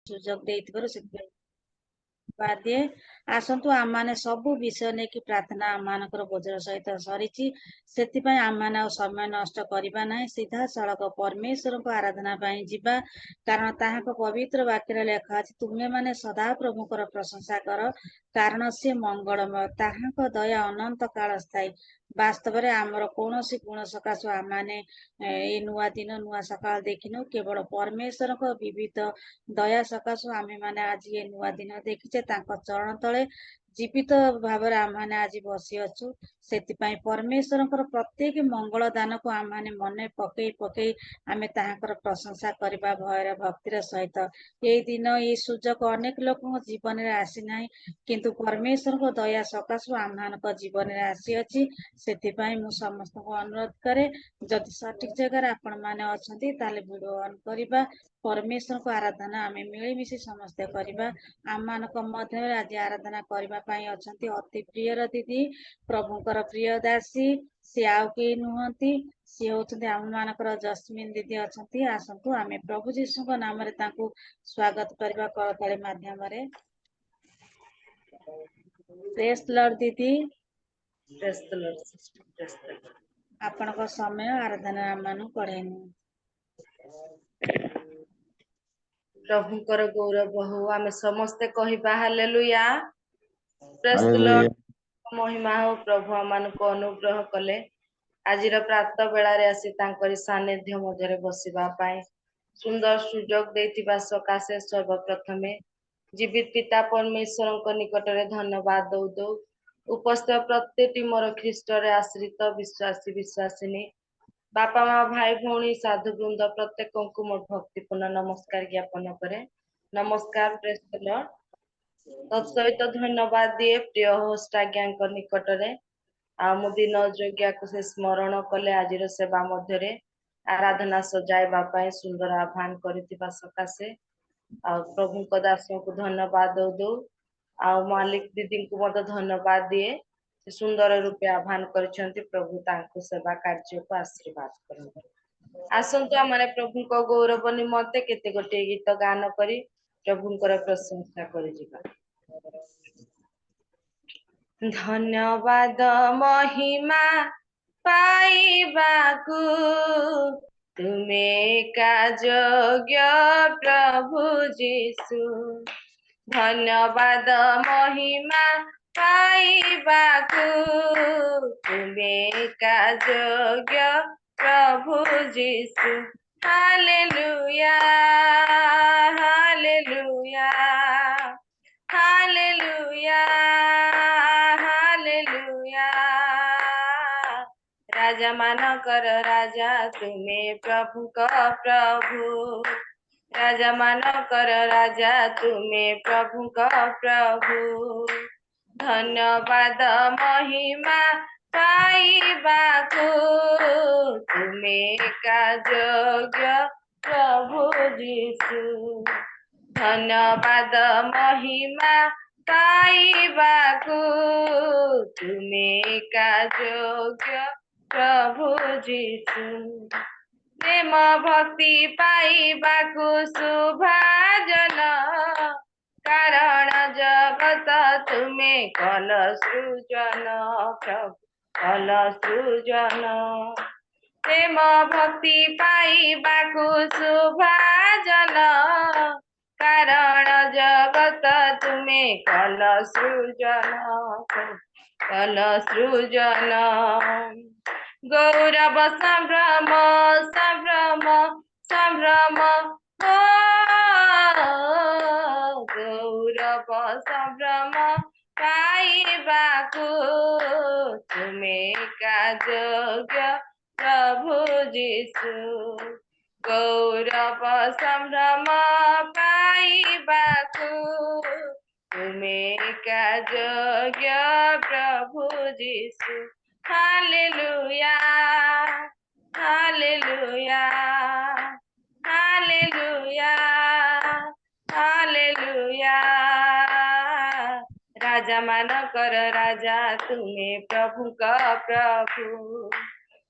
ସୁଯୋଗ ଦେଇଥିବାରୁ ସେଥିପାଇଁ ଦିଏ। ଆସନ୍ତୁ ଆମମାନେ ସବୁ ବିଷୟ ନେଇକି ପ୍ରାର୍ଥନା ଆମମାନଙ୍କର ବୋଝର ସହିତ ସରିଛି, ସେଥିପାଇଁ ଆମମାନେ ଆଉ ସମୟ ନଷ୍ଟ କରିବା ନାହିଁ, ସିଧାସଳଖ ପରମେଶ୍ୱରଙ୍କ ଆରାଧନା ପାଇଁ ଯିବା। କାରଣ ତାହାଙ୍କ ପବିତ୍ର ବାକ୍ୟରେ ଲେଖା ଅଛି, ତୁମେମାନେ ସଦା ପ୍ରଭୁଙ୍କର ପ୍ରଶଂସା କର, କାରଣ ସେ ମଙ୍ଗଳମୟ, ତାହାଙ୍କ ଦୟା ଅନନ୍ତ କାଳ ସ୍ଥାୟୀ। ବାସ୍ତବରେ ଆମର କୌଣସି ଗୁଣ ସକାଶୁ ଆମମାନେ ଏଇ ନୂଆ ଦିନ ନୂଆ ସକାଳ ଦେଖିନୁ, କେବଳ ପରମେଶ୍ୱରଙ୍କ ବିବିଧ ଦୟା ସକାଶୁ ଆମେମାନେ ଆଜି ଏ ନୂଆ ଦିନ ଦେଖିଛେ। ତାଙ୍କ ଚରଣ ତଳେ ଜୀବିତ ଭାବରେ ଆମମାନେ ଆଜି ବସି ଅଛୁ। ସେଥିପାଇଁ ପରମେଶ୍ୱରଙ୍କର ପ୍ରତ୍ୟେକ ମଙ୍ଗଳ ଦାନକୁ ଆମମାନେ ମନେ ପକେଇ ପକେଇ ଆମେ ତାହାଙ୍କର ପ୍ରଶଂସା କରିବା ଭୟରେ ଭକ୍ତିର ସହିତ। ଏଇ ଦିନ ଏଇ ସୁଯୋଗ ଅନେକ ଲୋକଙ୍କ ଜୀବନରେ ଆସିନାହିଁ, କିନ୍ତୁ ପରମେଶ୍ୱରଙ୍କ ଦୟା ସକାଶୁ ଆମମାନଙ୍କ ଜୀବନରେ ଆସିଅଛି। ସେଥିପାଇଁ ମୁଁ ସମସ୍ତଙ୍କୁ ଅନୁରୋଧ କରେ, ଯଦି ସଠିକ ଜାଗାରେ ଆପଣ ମାନେ ଅଛନ୍ତି ତାହେଲେ ଭିଡିଓ ଅନ୍ କରିବା, ପରମେଶ୍ୱରଙ୍କ ଆରାଧନା ଆମେ ମିଳିମିଶି ସମସ୍ତେ କରିବା। ଆମମାନଙ୍କ ମଧ୍ୟରେ ଆଜି ଆରାଧନା କରିବା ପାଇଁ ଅଛନ୍ତି ଅତି ପ୍ରିୟର ଦିଦି, ପ୍ରଭୁଙ୍କର ପ୍ରିୟ ଦାସୀ। ସିଏ ଆଉ କେହି ନୁହନ୍ତି, ସିଏ ହଉଛନ୍ତି ଆମମାନଙ୍କର ଜସ୍ମିନ ଦିଦି ଅଛନ୍ତି। ଆସନ୍ତୁ ଆମେ ପ୍ରଭୁ ଯୀଶୁଙ୍କ ନାମରେ ତାଙ୍କୁ ସ୍ୱାଗତ କରିବା କରତାଳି ମାଧ୍ୟମରେ। ପ୍ରେଜ୍ ଦ ଲର୍ଡ ଦିଦି, ଆପଣଙ୍କ ସମୟ ଆରାଧନା ଆମମାନଙ୍କୁ କଢେଇନୁ। ପ୍ରଭୁଙ୍କର ଗୌରବ ହଉ, ଆମେ ସମସ୍ତେ କହିବା ହାଲେଲୁୟା। ପ୍ରେଜ୍ ଦ ହାଲେଲୁୟା। ଲର୍ଡ। ମହିମା ହଉ, ପ୍ରଭୁ ଆମମାନଙ୍କୁ ଅନୁଗ୍ରହ କଲେ ଆଜିର ପ୍ରାତଃ ବେଳାରେ ଆସି ତାଙ୍କରି ସାନ୍ନିଧ୍ୟ ମଧ୍ୟରେ ବସିବା ପାଇଁ ସୁନ୍ଦର ସୁଯୋଗ ଦେଇଥିବା ସକାଶେ ସର୍ବପ୍ରଥମେ ଜୀବିତ ପିତା ପରମେଶ୍ୱରଙ୍କ ନିକଟରେ ଧନ୍ୟବାଦ ଦଉ। ଉପସ୍ଥିତ ପ୍ରତ୍ୟେକଟି ମୋର ଖ୍ରୀଷ୍ଟରେ ଆଶ୍ରିତ ବିଶ୍ୱାସୀ ବିଶ୍ୱାସିନୀ ବାପା ମା ଭାଇ ଭଉଣୀ ସାଧୁ ବୃନ୍ଦ ପ୍ରତ୍ୟେକଙ୍କୁ ମୋର ଭକ୍ତିପୂର୍ଣ୍ଣ ନମସ୍କାର ଜ୍ଞାପନ କରେ। ନମସ୍କାର, ପ୍ରେଜ୍ ଦ ଲର୍ଡ। ତତ୍ସହିତ ଧନ୍ୟବାଦ ଦିଏ ପ୍ରିୟ ହୋଷ୍ଟ ଆଜ୍ଞାଙ୍କ ନିକଟରେ। ଆଉ ମୁଁ ଦିନ ଯୋଗ୍ୟାକୁ ସେ ସ୍ମରଣ କଲେ ଆଜିର ସେବା ମଧ୍ୟରେ ଆରାଧନା ସଜାଇବା ପାଇଁ ସୁନ୍ଦର ଆହ୍ୱାନ କରିଥିବା ସକାଶେ ଆଉ ପ୍ରଭୁଙ୍କ ଦାସଙ୍କୁ ଧନ୍ୟବାଦ ଦଉ। ଆଉ ମାଲିକ ଦିଦିଙ୍କୁ ମଧ୍ୟ ଧନ୍ୟବାଦ ଦିଏ, ସେ ସୁନ୍ଦର ରୂପେ ଆହ୍ୱାନ କରିଛନ୍ତି। ପ୍ରଭୁ ତାଙ୍କୁ ସେବା କାର୍ଯ୍ୟକୁ ଆଶୀର୍ବାଦ କରନ୍ତୁ। ଆସନ୍ତୁ ଆମେ ପ୍ରଭୁଙ୍କ ଗୌରବ ନିମନ୍ତେ କେତେ ଗୋଟିଏ ଗୀତ ଗାନ କରି ପ୍ରଭୁଙ୍କର ପ୍ରଶଂସା କରିଯିବା। ଧନ୍ୟବାଦ ମହିମା ପାଇବାକୁ ତୁମେ ଏକା ଯୋଗ୍ୟ ପ୍ରଭୁ ଯୀଶୁ। ଧନ୍ୟବାଦ ମହିମା ପାଇବାକୁ ତୁମେ ଏକା ଯୋଗ୍ୟ ପ୍ରଭୁ Jishu. Hallelujah, hallelujah, hallelujah, hallelujah. ରାଜା ମାନଙ୍କର ରାଜା ତୁମେ ପ୍ରଭୁଙ୍କ ପ୍ରଭୁ, ରାଜା ମାନଙ୍କର ରାଜା ତୁମେ ପ୍ରଭୁଙ୍କ ପ୍ରଭୁ। ଧନ୍ୟବାଦ ମହିମା ପାଇବାକୁ ତୁମେ ଏକା ଯୋଗ୍ୟ ପ୍ରଭୁ ଯୀଶୁ। ଧନ୍ୟବାଦ ମହିମା ପାଇବାକୁ ତୁମେ ଏକା ଯୋଗ୍ୟ ପ୍ରଭୁ ଯୀଶୁ। ପ୍ରେମ ଭକ୍ତି ପାଇବାକୁ ଶୁଭାଜନ, କାରଣ ଜଗତ ତୁମେ କଲ ସୃଜନ, କଲ ସୃଜନ। ପ୍ରେମ ଭକ୍ତି ପାଇବାକୁ ଶୁଭାଜନ, କାରଣ ଜଗତ ତୁମେ କଲ ସୃଜନ, କଲ ସୃଜନ। ଗୌରବ ସମ୍ଭ୍ରମ ସମ୍ଭ୍ରମ ସମ୍ଭ୍ରମ, ଗୌରବ ସମ୍ଭ୍ରମ ପାଇବାକୁ ତୁମେ ଏକା ଯୋଗ୍ୟ ପ୍ରଭୁ ଯୀଶୁ। ଗୌରବ ସମ୍ଭ୍ରମ ପାଇବାକୁ ତୁମେ ଏକା ଯୋଗ୍ୟ ପ୍ରଭୁ Jishu. Hallelujah, hallelujah, hallelujah, hallelujah. ରାଜା ମାନଙ୍କର ରାଜା ତୁମେ ପ୍ରଭୁଙ୍କ ପ୍ରଭୁ,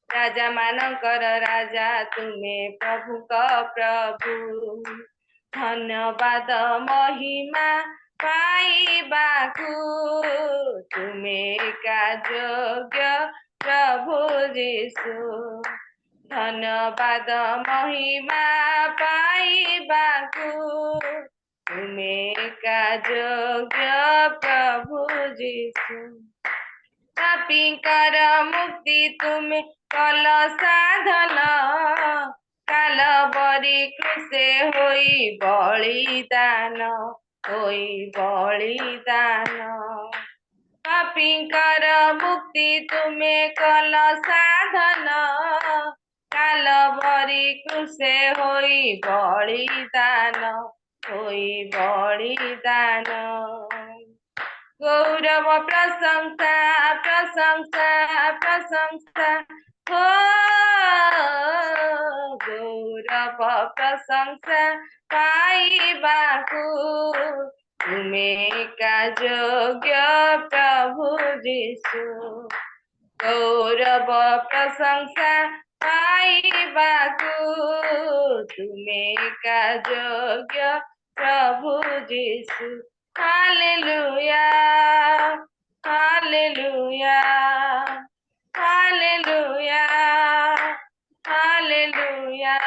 ରାଜା ମାନଙ୍କର ରାଜା ତୁମେ ପ୍ରଭୁଙ୍କ ପ୍ରଭୁ। धन्यवाद महिमा पाइबाकु तुमे का योग्य प्रभु यीशु धन्यवाद महिमा पाइबाकु तुमे का योग्य प्रभु यीशु पापीकर मुक्ति तुमे कल साधन कालबरी क्रुसे होई बलिदान पापीकर मुक्ति तुमे कल साधन कालबरी क्रुसे होई बलिदान गौरव प्रशंसा प्रशंसा प्रशंसा हो गौरव प्रशंसा पाइबाकु तुमे का योग्य प्रभु यीशु गौरव प्रशंसा पाइबाकु तुमे का योग्य प्रभु यीशु हालेलुया हालेलुया हालेलुया हालेलुया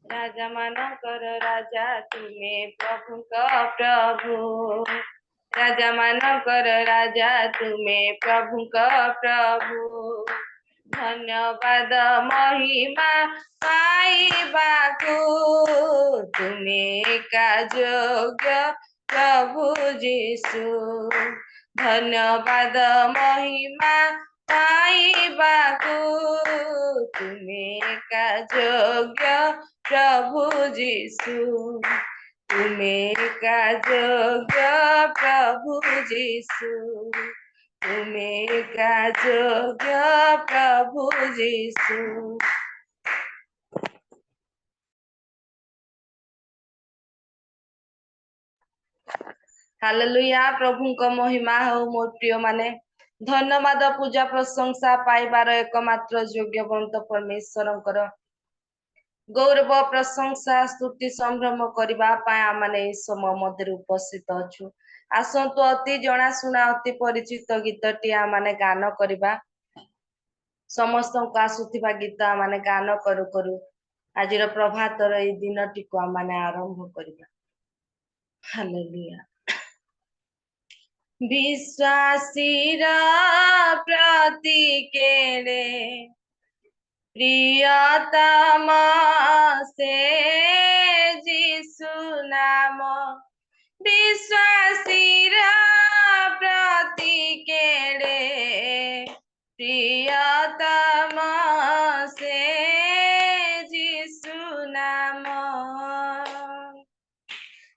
राजा मानकर राजा तुमे प्रभुଙ୍କ प्रभु राजा मानकर राजा तुमे प्रभुଙ୍କ प्रभु धन्यवाद महिमा पाइबाकु तुमे का योग्य प्रभु यीशु धन्यवाद महिमा पाइबाकु तुमे का योग्य प्रभु यीशु तुमे का योग्य प्रभु यीशु तुमे का योग्य प्रभु यीशु हालेलुया प्रभुଙ୍କ महिमा हो मोर प्रिय माने धन्यवाद पूजा प्रशंसा पाइबार एकमात्र योग्यवंत परमेश्वरଙ୍କର गौरव प्रशंसा स्तुति संभ्रम करबा पाए आमाने ए समय मध्य उपस्थित अछु आसंतु अति जनाशुना अति परिचित गीतटी आमाने गान करबा समस्त को आसुथिबा गीत आमाने गान करू करू आज प्रभातर ए दिनटी को आमाने आरंभ करबा हालेलुया विश्वासीर प्रतीकेरे प्रियतम से जीसु नाम विश्वासीर प्रतीकेरे प्रियतम से जीसु नाम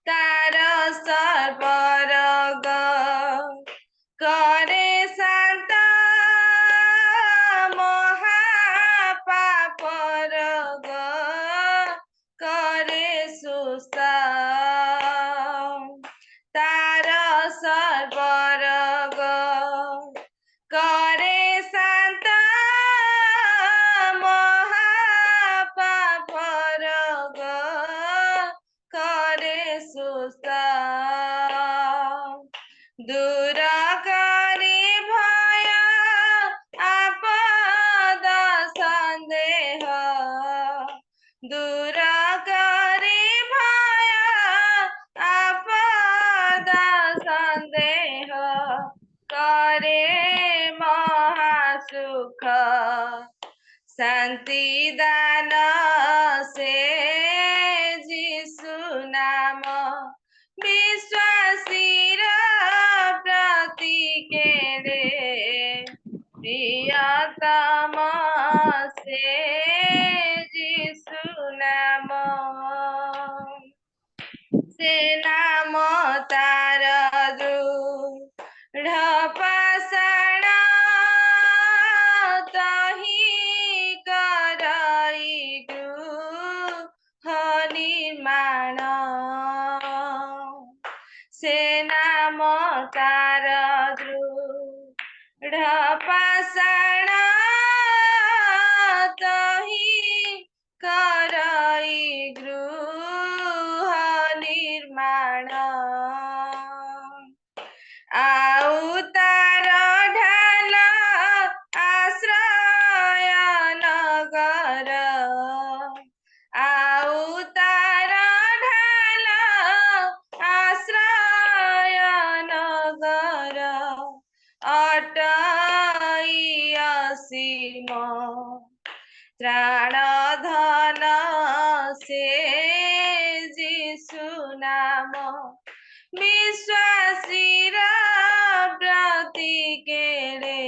तार सर्वरग करे शांत महापापरग करे सुस्थ तार सर्वरग करे शांत महापापरग करे सुस्थ दूर करी भय आपद संदेह दूर करी भय आपद संदेह करे महासुख शांति दान से जीसु नाम विश्वासीर प्रतीकेरे प्रियतम से जीसु नाम से नाम तार दृढ़ पाषाण तहि करई गृह निर्माण से नाम तार दृढ़ पाषाण तहि करई गृह ମାଣ ଆଉ ତାର ଢାଲ ଆଶ୍ରୟ ନଗର ଆଉ ତାର ଢାଲ ଆଶ୍ରୟ ନଗର ଅଟଇ ଅସୀମ ତ୍ରାଣ ଧନ ସେ ଯୀଶୁ ନାମ ବିଶ୍ୱାସୀର ପ୍ରତି କେଡ଼େ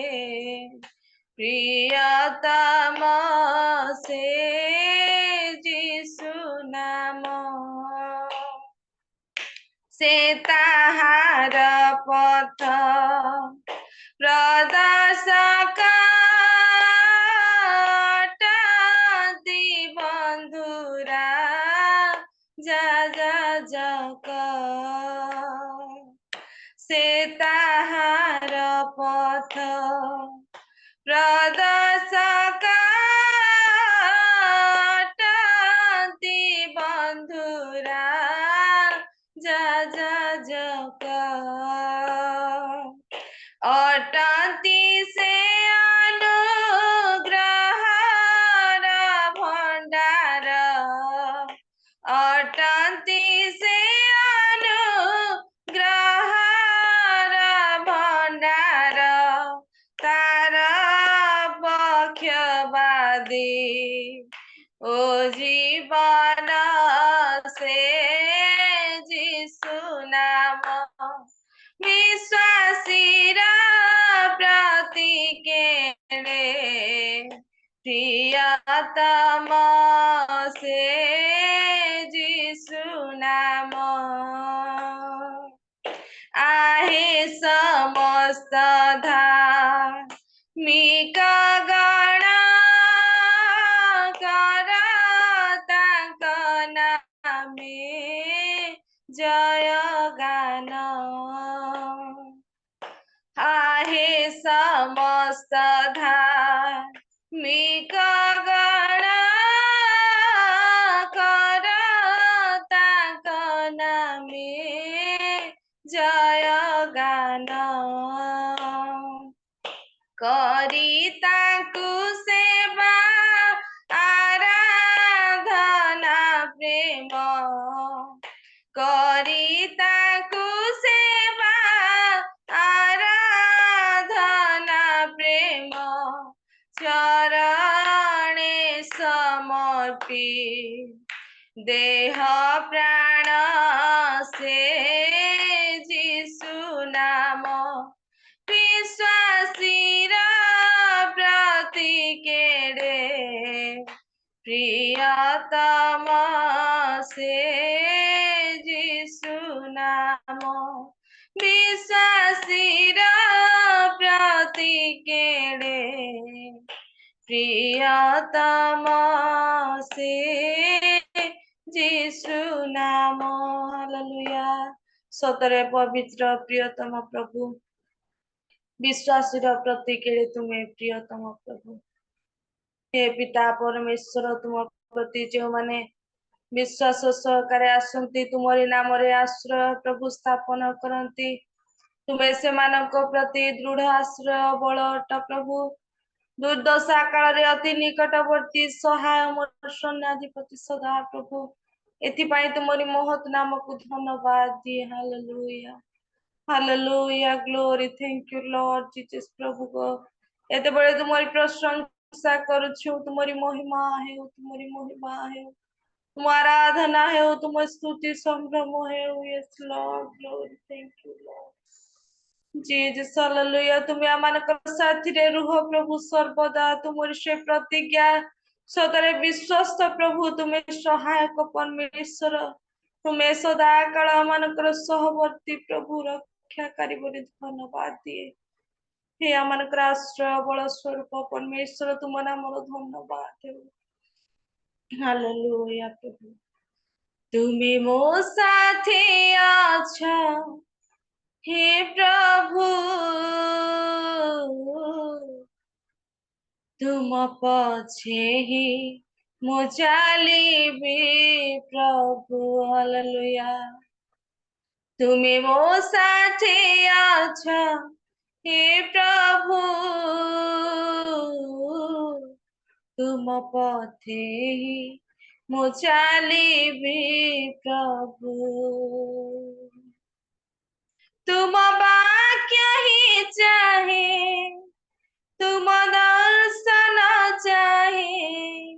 ପ୍ରିୟତମ ସେ ଯୀଶୁ ନାମ ସେ ତାହାର ପଥ ପ୍ରଦର୍ଶକ ଅଟନ୍ତି ବନ୍ଧୁରା ଯାଜକ ସେ ତାହାର ପଥ ପ୍ରଦର୍ଶକ ଅଟନ୍ତି ବନ୍ଧୁରା ଯାଜକ ଅଟନ୍ତି ସେ ଅନୁଗ୍ରହର ଭଣ୍ଡାର ଅଟନ୍ତି ସେ ଅନୁଗ୍ରହର ଭଣ୍ଡାର ତାର ପକ୍ଷବାଦୀ ଓ ଜୀବନ ସେ ଯୀଶୁ ନାମ ବିଶ୍ୱାସୀର ପ୍ରତି କେଡ଼େ ପ୍ରିୟତମ ସେ ଯୀଶୁ ନାମ आहे समस्त धार्मिक गण कर ताଙ୍କ नामे जय गान आहे समस्त धार्मिक गण कर ताଙ୍କ नामे जय गान କରି ତାଙ୍କୁ ସେବା ଆରାଧନା ପ୍ରେମ କରି ତାଙ୍କୁ ସେବା ଆରାଧନା ପ୍ରେମ ଚରଣେ ସମର୍ପି ଦେହ ପ୍ରାଣ ସେ ଯୀଶୁ ନାମ ବିଶ୍ୱାସୀର ପ୍ରତି କେଡ଼େ ପ୍ରିୟତମ ସେ ଯୀଶୁ ନାମ ବିଶ୍ୱାସୀର ପ୍ରତି କେଡ଼େ প্রিয়তম সে যিশু নাম হালেলুয়া সତରେ ପବିତ୍ର ପ୍ରିୟତମ ପ୍ରଭୁ ବିଶ୍ୱାସୀର ପ୍ରତି କେଡ଼େ ତୁମେ ପ୍ରିୟତମ ପ୍ରଭୁ ହେ ପିତା ପରମେଶ୍ୱର ତୁମ ପ୍ରତି ଯେଉଁମାନେ ବିଶ୍ୱାସ ସହକାରେ ଆସନ୍ତି ତୁମରି ନାମରେ ଆଶ୍ରୟ ପ୍ରଭୁ ସ୍ଥାପନ କରନ୍ତି ତୁମେ ସେମାନଙ୍କ ପ୍ରତି ଦୃଢ଼ ଆଶ୍ରୟ ବଳ ଅଟ ପ୍ରଭୁ ଦୁର୍ଦଶା କାଳରେ ଅତି ନିକଟବର୍ତ୍ତୀ ସହାୟ ମୋର ସୈନ୍ୟାଧିପତି ସଦା ପ୍ରଭୁ ଏଥିପାଇଁ ତୁମରି ମହତ୍ ନାମକୁ ଧନ୍ୟବାଦ ଦିଏ hallelujah hallelujah glory thank you Lord Jesus ପ୍ରଭୁ ଗୋ ଏତେବେଳେ ତୁମରି ପ୍ରଶଂସା କରୁଛୁ ତୁମରି ମହିମା ହେଉ ତୁମ ଆରାଧନା ହେଉ ତୁମ ସ୍ତୁତି ସମ୍ଭ୍ରମ ହେଉ yes Lord glory thank you Lord Jesus hallelujah ତୁମେ ଆମମାନଙ୍କ ସାଥିରେ ରୁହ ପ୍ରଭୁ ସର୍ବଦା ତୁମରି ସେ ପ୍ରତିଜ୍ଞା ସତରେ ବିଶ୍ୱସ୍ତ ପ୍ରଭୁ ତୁମେ ସହାୟକ ପରମେଶ୍ୱର ତୁମେ ସଦା କାଳ ଆମମାନଙ୍କର ସହବର୍ତ୍ତୀ ପ୍ରଭୁ ରକ୍ଷାକାରୀ ବୋଲି ଧନ୍ୟବାଦ ଦିଏ ହେ ଆମମାନଙ୍କର ଆଶ୍ରୟ ବଳ ସ୍ୱରୂପ ପରମେଶ୍ୱର ତୁମ ନାମର ଧନ୍ୟବାଦ ହେଉ ହାଲେଲୁୟା ପ୍ରଭୁ ତୁମେ ମୋ ସାଥେ ଅଛ हे प्रभु तुम पछे ही मु चालिबी प्रभु हालेलुया तुमे मो साथे अछ हे प्रभु तुम पथे मो चालिबी प्रभु तुम वाक्य ही चाहे तुम दर्शन चाहे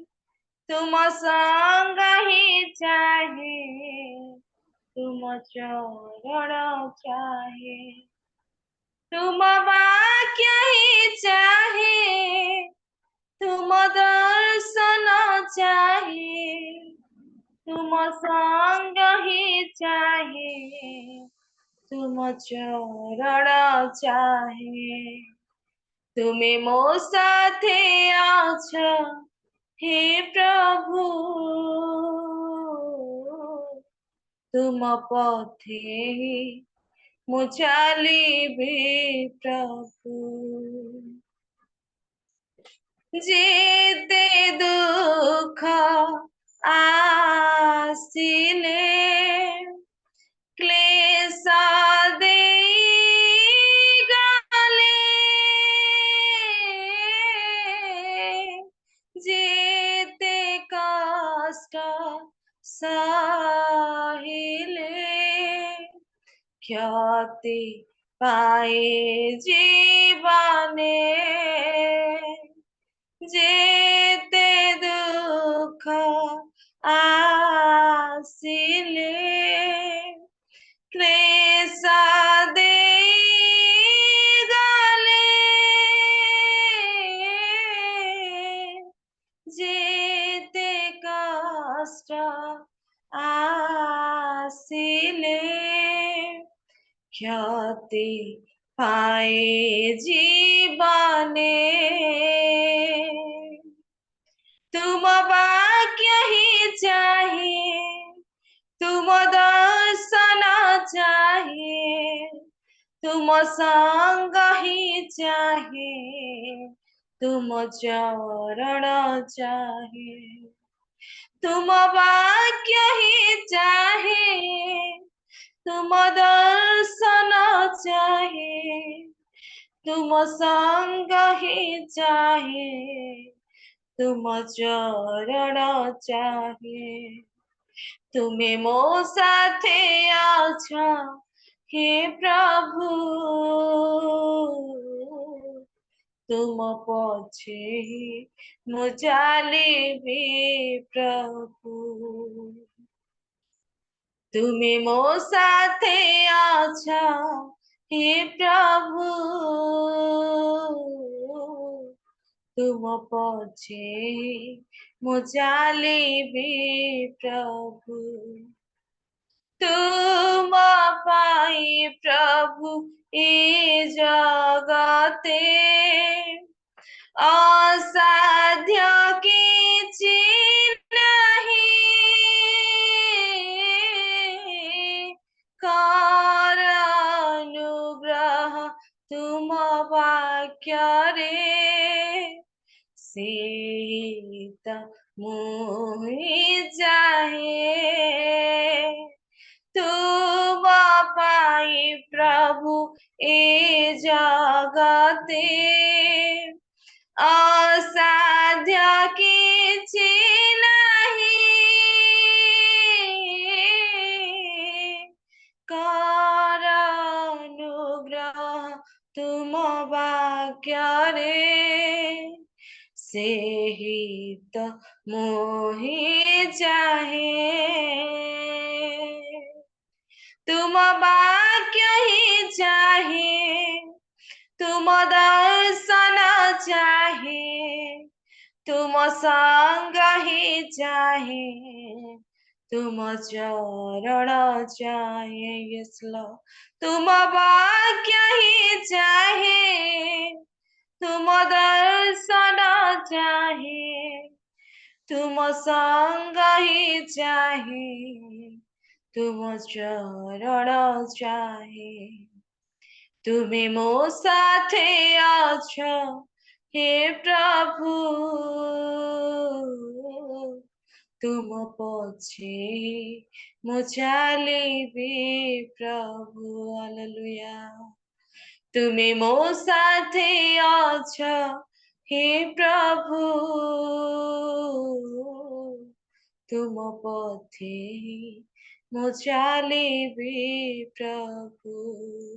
तुम संग ही चाहे तुम चरण चाहे तुम वाक्य ही चाहे तुम दर्शन चाहे तुम संग ही चाहे तुम चरण चाहे तुमे मो साथे अछ हे प्रभु तुम पथे मु चालिबी प्रभु जेते दुख आसिले क्लेश देई गले जेते कष्ट सहिले क्षति पाए जीवने जेते दुख आसिले क्लेश देई गले जेते कष्ट आसिले क्षति पाए जीवने तुम वाक्य ही चाहे तुम दर्शन चाहे तुम संग ही चाहे तुम चरण चाहे तुम वाक्य ही चाहे तुम दर्शन चाहे तुम संग ही चाहे तुम चरण चाहे तुमे मो साथे अछ हे प्रभु तुम पछे मु चालिबी प्रभु तुमे मो साथे अछ हे प्रभु तुम पछे मु चालिबी प्रभु तुम पाई प्रभु ए जगते असाध्य किछि नहीं कर अनुग्रह तुम वाक्य रे सीत मोहि जाहे तुम पाई प्रभु ए जगते असाध्य किछि नहीं कर अनुग्रह तुम वाक्य रे सेहि त मोहि चाहे तुम वाक्य ही चाहे तुम दर्शन चाहे तुम संग ही चाहे तुम चरण चाहे यस लॉर्ड तुम वाक्य ही चाहे तुम दर्शन चाहे तुम संग ही चाहे तुम चरण चाहे तुमे मो साथे अछ हे प्रभु ତୁମ ପଛେ ମୁଁ ଚାଲିବି ପ୍ରଭୁ। ହାଲେଲୁୟା। ତୁମେ ମୋ ସାଥେ ଅଛ ହେ ପ୍ରଭୁ, ତୁମ ପଥେ ମୁଁ ଚାଲିବି ପ୍ରଭୁ।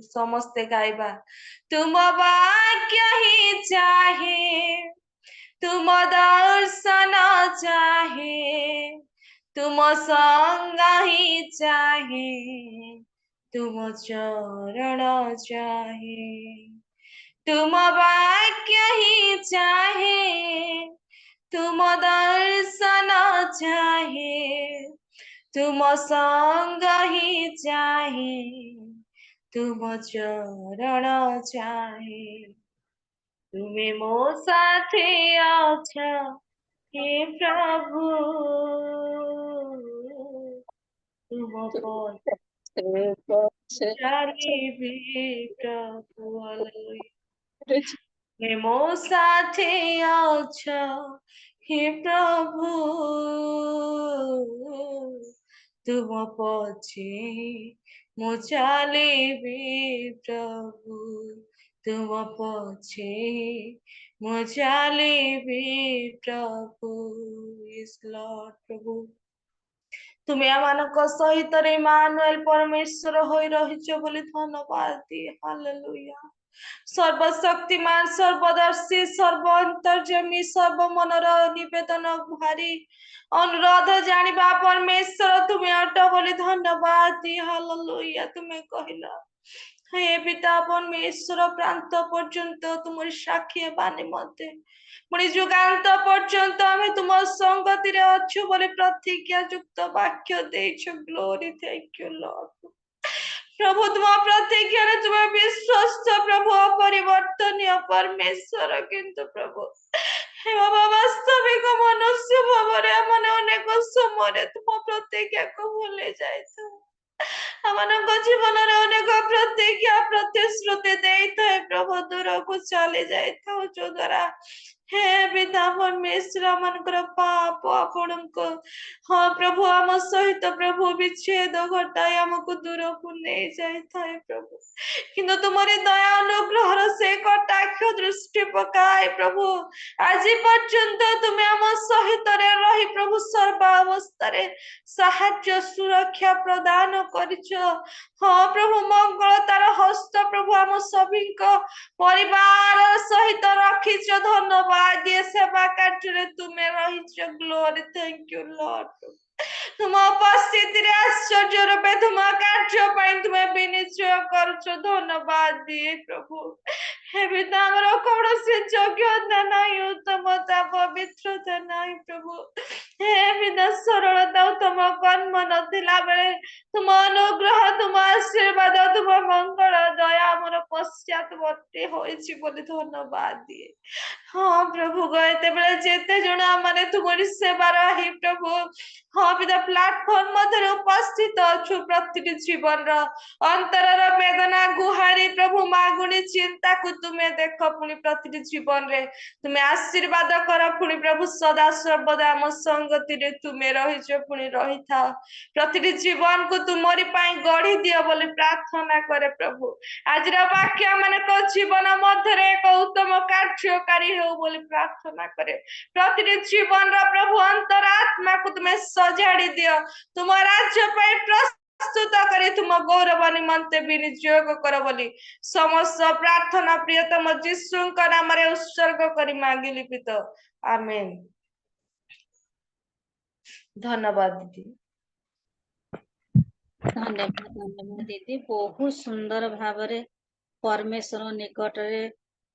ସମସ୍ତେ ଗାଇବା। ତୁମ ବାକ୍ୟ ହିଁ ଚାହେଁ, ତୁମ ଦର୍ଶନ ଚାହେଁ, ତୁମ ସଙ୍ଗ ହିଁ ଚାହେଁ, ତୁମ ଚରଣ ଚାହେଁ। ତୁମ ବାକ୍ୟ ହିଁ ଚାହେଁ, ତୁମ ଦର୍ଶନ ଚାହେଁ, ତୁମ ସଙ୍ଗ ହିଁ ଚାହେଁ, ତୁମ ଚରଣ ଚାହେଁ। ତୁମେ ମୋ ସାଥେ ଅଛ ହେ ପ୍ରଭୁ, ତୁମ ପଥେ ଚାଲିବି ପ୍ରଭୁ। ହାଲେଲୁୟା। ତୁମେ ମୋ ସାଥେ ଅଛ ହେ ପ୍ରଭୁ, ତୁମ ପଛେ ମୁଁ ଚାଲିବି ପ୍ରଭୁ, ତୁମ ପଛେ ମୁଁ ଚାଲିବି ପ୍ରଭୁ। Yes, Lord, ପ୍ରଭୁ ତୁମେ ଆମମାନଙ୍କ ସହିତ ଇମାନୁଏଲ ପରମେଶ୍ୱର ହୋଇ ରହିଛ ବୋଲି ଧନ୍ୟବାଦ ଦିଏ। ହାଲେଲୁୟା। ସର୍ବଶକ୍ତିମାନ, ସର୍ବଦର୍ଶୀ, ସର୍ବ ଅନ୍ତର୍ଯାମୀ, ସର୍ବ ମନର ନିବେଦନ ଭାରି ଅନୁରୋଧ ଜାଣିବା ପରମେଶ୍ୱର ତୁମେ ଅଟ ବୋଲି ଧନ୍ୟବାଦ ଦିଏ। ହାଲେଲୁୟା। ତୁମେ କହିଲ ହେ ପିତା ପରମେଶ୍ୱର, ପ୍ରାନ୍ତ ପର୍ଯ୍ୟନ୍ତ ତୁମର ସାକ୍ଷୀ ହେବା ନିମନ୍ତେ ପୁଣି ଯୁଗାନ୍ତ ପର୍ଯ୍ୟନ୍ତ ଆମେ ତୁମ ସଙ୍ଗତିରେ ଅଛୁ ବୋଲି ପ୍ରତିଜ୍ଞା ଯୁକ୍ତ ବାକ୍ୟ ଦେଇଛ। Glory, thank you Lord. ପ୍ରଭୁ ତୁମ ପ୍ରତିଜ୍ଞାରେ ତୁମେ ବିଶ୍ୱସ୍ତ ପ୍ରଭୁ, ଅପରିବର୍ତ୍ତନୀୟ ପରମେଶ୍ୱର। କିନ୍ତୁ ପ୍ରଭୁ ହେ ବାବା, ବାସ୍ତବିକ ମନୁଷ୍ୟ ଭାବରେ ଆମେ ଅନେକ ସମୟରେ ତୁମ ପ୍ରତିଜ୍ଞାକୁ ଭୁଲି ଯାଇଥାଉ। ଆମମାନଙ୍କ ଜୀବନରେ ଅନେକ ପ୍ରତିଜ୍ଞା ପ୍ରତିଶ୍ରୁତି ଦେଇଥାଏ ପ୍ରଭୁ, ଦୂରକୁ ଚାଲି ଯାଇଥାଉ, ଯୋଉ ଦ୍ୱାରା ହେ ପିତା ପରମେଶ୍ୱର ମାନଙ୍କର ପାପ ଆପଣଙ୍କ ହଁ ପ୍ରଭୁ ଆମ ସହିତ ପ୍ରଭୁ ବିଚ୍ଛେଦ ଘଟାଇ ଆମକୁ ଦୂରକୁ ନେଇ ଯାଇଥାଏ ପ୍ରଭୁ। କିନ୍ତୁ ତୁମରି ଦୟା ଅନୁଗ୍ରହର ସେ କଟାକ୍ଷ ଦୃଷ୍ଟି ପକାଏ ପ୍ରଭୁ, ଆଜି ପର୍ଯ୍ୟନ୍ତ ତୁମେ ଆମ ସହିତ ରହି ପ୍ରଭୁ ସର୍ବ ଅବସ୍ଥାରେ ସାହାଯ୍ୟ ସୁରକ୍ଷା ପ୍ରଦାନ କରିଛ। ହଁ ପ୍ରଭୁ, ମଙ୍ଗଳତାର ହସ୍ତ ପ୍ରଭୁ ଆମ ସଭିଙ୍କ ପରିବାର ସହିତ ରଖିଛ। ଧନ୍ୟବାଦ। ଏ ସେବା କାର୍ଯ୍ୟରେ ତୁମେ ରହିଛ। Glory, thank you lord. ତୁମ ଉପସ୍ଥିତିରେ ଆଶ୍ଚର୍ଯ୍ୟ ରୂପେ ତୁମ କାର୍ଯ୍ୟ ପାଇଁ ତୁମେ ବିନିଯୋଗ କରୁଛ। ଧନ୍ୟବାଦ ଦିଏ ପ୍ରଭୁ। ଏବେ ତ ଆମର କୌଣସି ଯୋଗ୍ୟତା ନାହିଁ, ଉତ୍ତମତା, ପବିତ୍ରତା ନାହିଁ ପ୍ରଭୁ। ଏବେ ତ ସରଳତା ତମ କର୍ମ ନଥିଲା ବେଳେ ତୁମ ଅନୁଗ୍ରହ, ତୁମ ଆଶୀର୍ବାଦ, ତୁମ ମଙ୍ଗଳ ଦୟା ଆମର ପଶ୍ଚାତବର୍ତ୍ତୀ ହୋଇଛି ବୋଲି ଧନ୍ୟବାଦ ଦିଏ। ହଁ ପ୍ରଭୁ, ଏତେବେଳେ ଯେତେ ଜଣ ଆମେ ତୁମରି ସେବାର ହିଁ ପ୍ରଭୁ ହଁ ପିତା ପ୍ଲାଟଫର୍ମ ମଧ୍ୟରେ ଉପସ୍ଥିତ ଅଛୁ, ପ୍ରତିଟି ଜୀବନର ଅନ୍ତରର ବେଦନା ଗୁହାରି ପ୍ରଭୁ ମାଗୁଣି ଚିନ୍ତାକୁ ତୁମେ ଦେଖ, ପୁଣି ପ୍ରତିଟି ଜୀବନରେ ତୁମେ ଆଶୀର୍ବାଦ କର। ପୁଣି ପ୍ରଭୁ ସଦା ସର୍ବଦା ଆମ ସଙ୍ଗତିରେ ତୁମେ ରହିଛ, ପୁଣି ରହିଥାଅ। ପ୍ରତିଟି ଜୀବନକୁ ତୁମରି ପାଇଁ ଗଢି ଦିଅ ବୋଲି ପ୍ରାର୍ଥନା କରେ ପ୍ରଭୁ। ଆଜିର ବାକ୍ୟ ମାନଙ୍କ ଜୀବନ ମଧ୍ୟରେ ଏକ ଉତ୍ତମ କାର୍ଯ୍ୟକାରୀ ହେଉ ବୋଲି ପ୍ରାର୍ଥନା କରେ। ପ୍ରତିଟି ଜୀବନର ପ୍ରଭୁ ଅନ୍ତରାତ୍ମାକୁ ତୁମେ ସଜାଡି ଦିଅ, ତୁମ ରାଜ୍ୟ ପାଇଁ ପ୍ରସ୍ତୁତ କରି ତୁମ ଗୌରବ ନିମନ୍ତେ ବିନିଯୋଗ କର ବୋଲି ସମସ୍ତ ପ୍ରାର୍ଥନା ପ୍ରିୟତମ ଯୀଶୁଙ୍କ ନାମରେ ଉତ୍ସର୍ଗ କରି ମାଗିଲି ପିତ, ଆମେନ୍। ଧନ୍ୟବାଦ ଦିଦି। ଧନ୍ୟବାଦ ଦିଦି। ବହୁତ ସୁନ୍ଦର ଭାବରେ ପରମେଶ୍ୱର ନିକଟରେ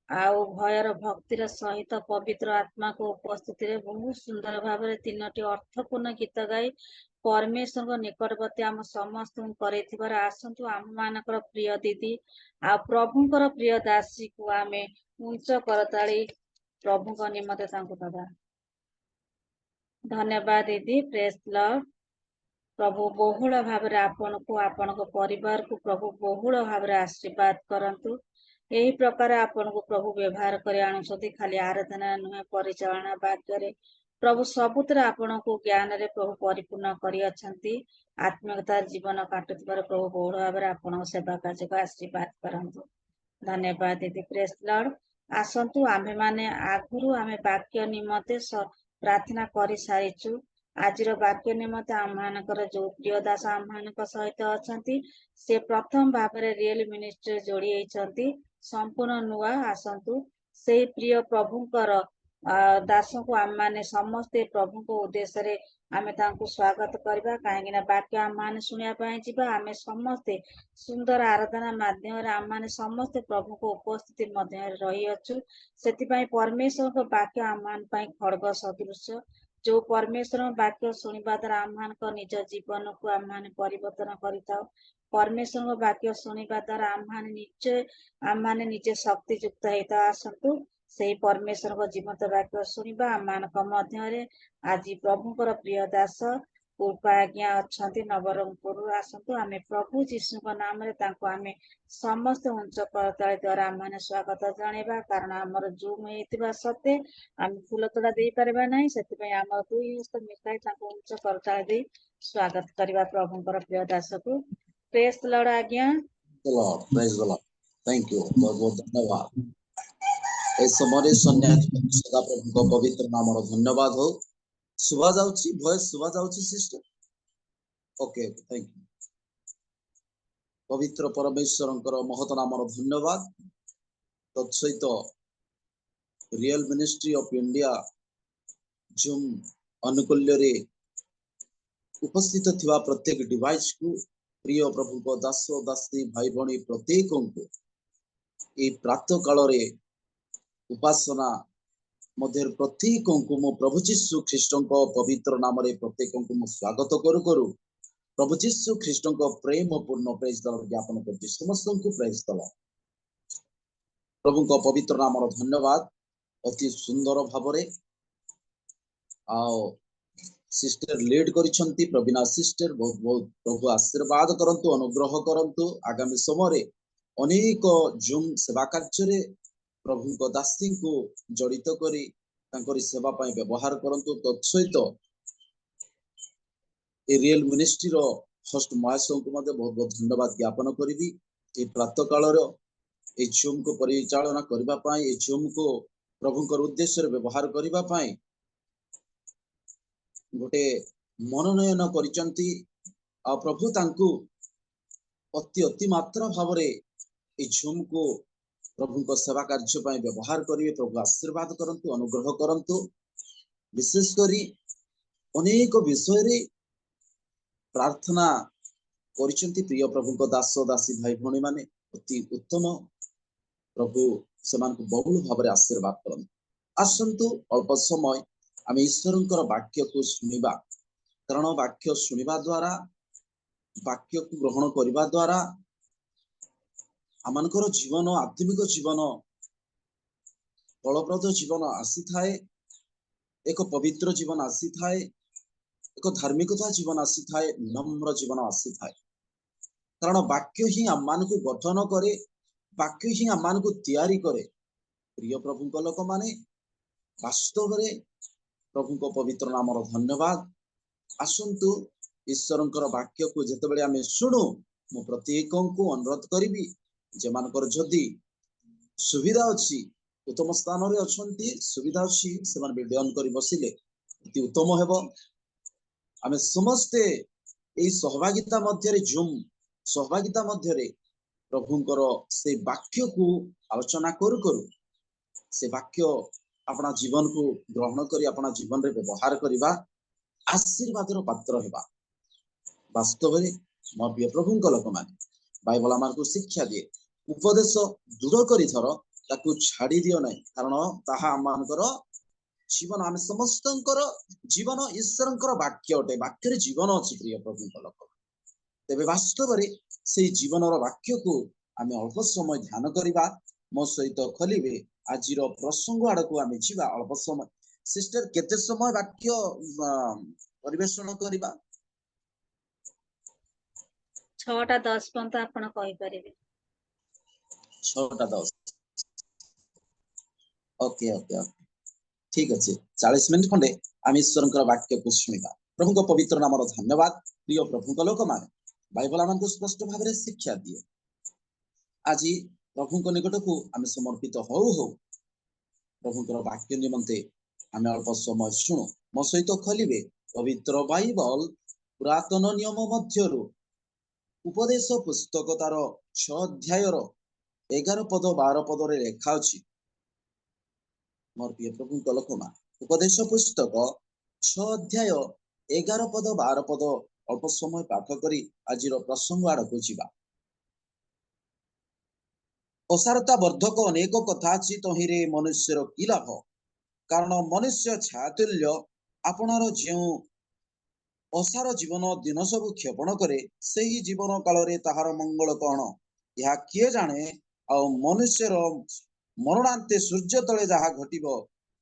ଆଉ ଭୟର ଭକ୍ତିର ସହିତ ପବିତ୍ର ଆତ୍ମାକୁ ଉପସ୍ଥିତିରେ ବହୁତ ସୁନ୍ଦର ଭାବରେ 3ଟି ଅର୍ଥପୂର୍ଣ୍ଣ ଗୀତ ଗାଇ ପରମେଶ୍ୱରଙ୍କ ନିକଟବର୍ତ୍ତୀ ଆମ ସମସ୍ତଙ୍କୁ କରେଇଥିବାର ଆସନ୍ତୁ ଆମ ମାନଙ୍କର ପ୍ରିୟ ଦିଦି ଆଉ ପ୍ରଭୁଙ୍କର ପ୍ରିୟ ଦାସୀକୁ ଆମେ ଉଚ୍ଚ କରତାଳି ପ୍ରଭୁଙ୍କ ନିମନ୍ତେ ତାଙ୍କୁ ଦବା। ଧନ୍ୟବାଦ ଦିଦି। ପ୍ରେଜ୍ ଦ ଲର୍ଡ। ପ୍ରଭୁ ବହୁଳ ଭାବରେ ଆପଣଙ୍କୁ, ଆପଣଙ୍କ ପରିବାରକୁ ପ୍ରଭୁ ବହୁଳ ଭାବରେ ଆଶୀର୍ବାଦ କରନ୍ତୁ। ଏହି ପ୍ରକାର ଆପଣଙ୍କୁ ପ୍ରଭୁ ବ୍ୟବହାର କରି ଆଣୁଛନ୍ତି, ଖାଲି ଆରାଧନା ନୁହେଁ, ପରିଚାଳନା ଭାଗ୍ୟରେ प्रभु सबुतिर आपणको ज्ञान रे प्रभु परिपूर्ण करी अछंती आत्मिकता जीवन काटुथिबार प्रभु बहुल भाବରେ आपणको सेवा କାର୍ଯ୍ୟକୁ आशीर्वाद करंतु। धन्यवाद दीदी प्रेस लॉर्ड। आसंतु आम्भे माने आगुरु आमे वाक्य निमते प्रार्थना करि सारिचु। आजिर वाक्य निमते आम्हानकर जो प्रिय दास आम्हानक सहित अछंती से प्रथम भाବରେ रियल मिनिस्ट्री जोड़ी होइछंती संपूर्ण नुआ। आसंतु से प्रिय प्रभुଙ୍କର दास को आम माने समस्ते प्रभु को उद्देश्य रे आमे तांको स्वागत करबा काहेकि ना वाक्य आम माने सुनिया पई जिबा। आमे समस्ते सुंदर आराधना माध्यम रे आम माने समस्ते प्रभु को उपस्थिति मध्य रही अछु। सेति पई परमेश्वर को वाक्य आम मान पई खड़ग सदृश जो परमेश्वर वाक्य सुनिबा द्वारा आम मान को निज जीवन को आम माने परिवर्तन करिताओ। परमेश्वर को वाक्य सुनिबा द्वारा आम माने निजे शक्ति युक्त हेता। आसंतु से परमेश्वर को जीवंत वाक्य सुनिबा आम मानक मध्य आज प्रभुଙ୍କର प्रिय दास कृपा आज्ञा अछंती नवरंगपुर। आसंतु आमे प्रभु जीशु को नाम रे तांको आमे समस्त उच्च करताली द्वारा आम माने स्वागत जणेबा कारण हमर जूम हेतिबा सत्ते आमे फूल तोड़ा देई परबा नाही। सेति पई हमर दुई हस्त मिसाई तांको उच्च करताली देई स्वागत करबा प्रभुଙ୍କର प्रिय दास को। प्रेस लॉर्ड आज्ञा। Praise the Lord. Thank you बहुत बहुत धन्यवाद। ए समय सन्यासी सदा प्रभु पवित्र नाम धन्यवाद हो। सुबह जाउची वॉइस सुबह जाउची सिस्टर ओके थैंक यू। पवित्र परमेश्वरଙ୍କର महत नाम धन्यवाद। तत्सहित real ministry of India Zoom अनुकूल्य रे उपस्थित थिवा प्रत्येक डिवाइस को प्रिय प्रभु को दास दासी भाई भणी प्रत्येक को ए प्रातः काल रे उपासना मध्य प्रत्येक को मो प्रभु जीशु ख्रीष्ट पवित्र नाम रे प्रत्येक को मो स्वागत करू करू प्रभु जीशु ख्रीष्ट प्रेम पूर्ण प्रेज दल ज्ञापन कर समस्त को प्रेज दल प्रभु को पवित्र नाम धन्यवाद। अति सुंदर भावरे आओ सिस्टर लीड करिसंती प्रवीणा सिस्टर बहुत बहुत प्रभु आशीर्वाद करंतु अनुग्रह करंतु। आगामी समय रे अनेक जूम सेवा कार्य रे प्रभु को दासी को जड़ित करी तांकरी सेवा पाई व्यवहार करंतु। तत्सहित ए रियल मिनिस्ट्री रो होस्ट महाशय को मते बहुत बहुत धन्यवाद ज्ञापन करिवि। ए प्रातः काल रो ए जूम को परिचालना करबा पाई ए जूम को प्रभुଙ୍କର उद्देश्य रे व्यवहार करबा पाई गोटे मनोनयन करिसंती आ प्रभु तांकु अति अति मात्रा भावरे ए जूम को प्रभु को सेवा कार्य पाई व्यवहार करिवे। प्रभु आशीर्वाद करंतु अनुग्रह करंतु। विशेष करी अनेक विषय रे प्रार्थना करिसंती प्रिय प्रभु को दास दासी भाई भणी माने अति उत्तम प्रभु समान को बहुल भावरे आशीर्वाद करंतु। आसंतु अल्प समय आमे ईश्वरଙ୍କର वाक्य को सुनिबा कारण वाक्य सुनिबा द्वारा वाक्य को ग्रहण करबा द्वारा आमनकर जीवन आत्मिक जीवन फलप्रद जीवन आसी थाए। एक पवित्र जीवन आसी थाए। एक धार्मिकता जीवन आसी थाए। नम्र जीवन आसी थाए कारण वाक्य ही आमान को गठन करे। वाक्य ही आमान को तैयारी करे। प्रिय प्रभु को लोक माने वास्तव रे प्रभु को पवित्र नाम धन्यवाद। आसंतु ईश्वरଙ୍କର वाक्य को जेतेबेले आमे सुनु मो प्रत्येक को अनुरोध करिवि जे मानकर जदी सुविधा अछि उत्तम स्थान रे अछंती सुविधा अछि से मान वीडियो ऑन करी बसिले अति उत्तम हेबो। आमे समस्ते एई सहभागिता मध्य रे जूम सहभागिता मध्य रे प्रभुଙ୍କର से वाक्य को आलोचना करू करू से वाक्य अपना जीवन को ग्रहण करी अपना जीवन रे व्यवहार करिबा आशीर्वाद रो पात्र हेबा। वास्तव रे मो प्रिय प्रभु को लोक माने बाइबल आमान को शिक्षा दिए उपदेश दूर करी थरो ताकू छाड़ी दियो नहीं कारण ताहा आमानकर जीवन आम समस्तंकर जीवन ईश्वरଙ୍କର वाक्य अटे। वाक्य रे जीवन अछि प्रिय प्रभु को लोक तेबे वास्तव रे से जीवन रो वाक्य को आमे अल्प समय ध्यान करिबा। मो सहित खलिबे आजिरो प्रसंग आडको आमे जीवा अल्प समय सिस्टर केते समय वाक्य परिवेषण करिबा 6:10 पर्यंत आपण कहि परिबे 6:10 ओके ओके ओके ठीक अच्छे 40 मिनिट खंडे आम ईश्वर वाक्य को शुणा प्रभु पवित्र नाम धन्यवाद प्रिय प्रभु लोक मान बाइबल आम स्पष्ट भाव में शिक्षा दिए आज प्रभु निकट को आम समर्पित हो प्रभुଙ୍କର वाक्य निमंते आम अल्प समय शुणु मो सहित खोलिबे पवित्र बाइबल पुरातन नियम मध्यरु उपदेश पुस्तक तार 6 अध्याय 11 पद 12 पद रे लेखा अछि मोर प्रिय प्रभु लोकमा उपदेश पुस्तक 6 अध्याय 11 पद 12 पद अल्प समय पाठ करी आजिर प्रसंग आड़ को जीवा असारता वर्धक अनेक कथा अछि तहिरे मनुष्यर की लाभ कारण मनुष्य छायातुल्य आपणार जेउ असार जीवन दिन सब क्षेपण करे सही जीवन काल रे ताहार मंगल कौन यह किए जाने आ मनुष्यर मरणांते सूर्य तले जहा घटिबो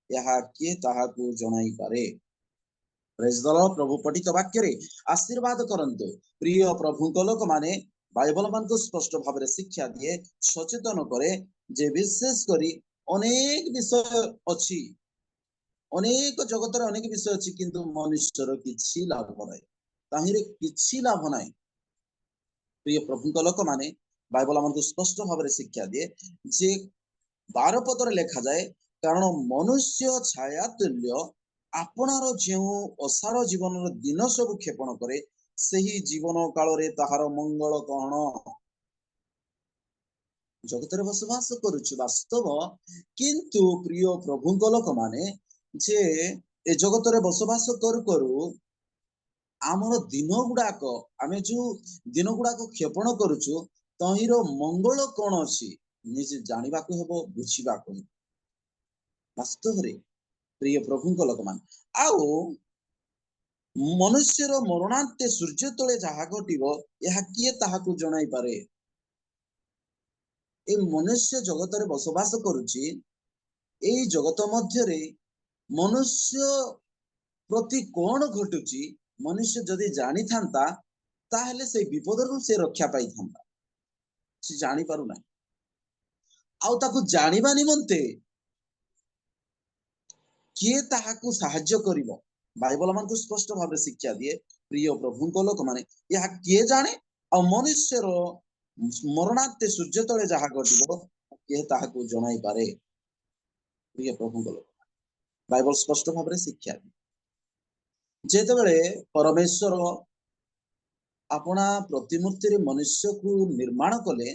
यह किए ताहाकू जणाई पारे प्रेज द लॉर्ड प्रभु पठित वाक्य रे आशीर्वाद करंतु प्रिय प्रभु लोक माने बाइबल मान को स्पष्ट भाव में शिक्षा दिए सचेतन करे जे विशेष करी अनेक विषय अछि अनेक जगत अनेक विषय अच्छी किंतु मनुष्यर किछि लाभ नाई ताहिरे किछि लाभ नाई प्रिय प्रभु लोक माने बाइबल आमको स्पष्ट भाव में शिक्षा दिए जे 12 पदर लेखा जाए कारण मनुष्य छाया तुल्य आपणार जेउ असार जीवन दिन सब क्षेपण करे सही जीवन काल रे ताहार मंगल कौन जगत रे बसवास करुछु वास्तव किंतु प्रिय प्रभु लोक माने जे ए जगत रे बसवास करू करू आमर दिन गुड़ाक आमे जो दिन गुड़ाक क्षेपण करुछु तहिरो मंगल कौन अछि निजे जानिबा को हेबो बुझिबा को वास्तव रे प्रिय प्रभु लोक मान आउ मनुष्यर मरणांते सूर्य तले जहा घटिबो यह किए ताहाकू जणाई पारे ए मनुष्य जगत रे बसवास करुछि ए जगत मध्य रे मनुष्य प्रति कौन घटुची मनुष्य जदि जानी थांता ताहले से विपद रु से रक्षा पाई थांता से जानी पारु ना आउ ताकू जानिबा निमंते किए ताहाकू सहाय्य करिवो बाइबल मान को स्पष्ट भाव में शिक्षा दिए प्रिय प्रभु लोक माने यह किए जाने आ मनुष्यर मरणांते सूर्य तले जहा घटिबो किए ताहाकू जणाई पारे प्रिय प्रभु लोक बाइबल स्पष्ट भाव में शिक्षा दिए जेतेबेले परमेश्वर अपना प्रतिमूर्ति रे मनुष्य को निर्माण कले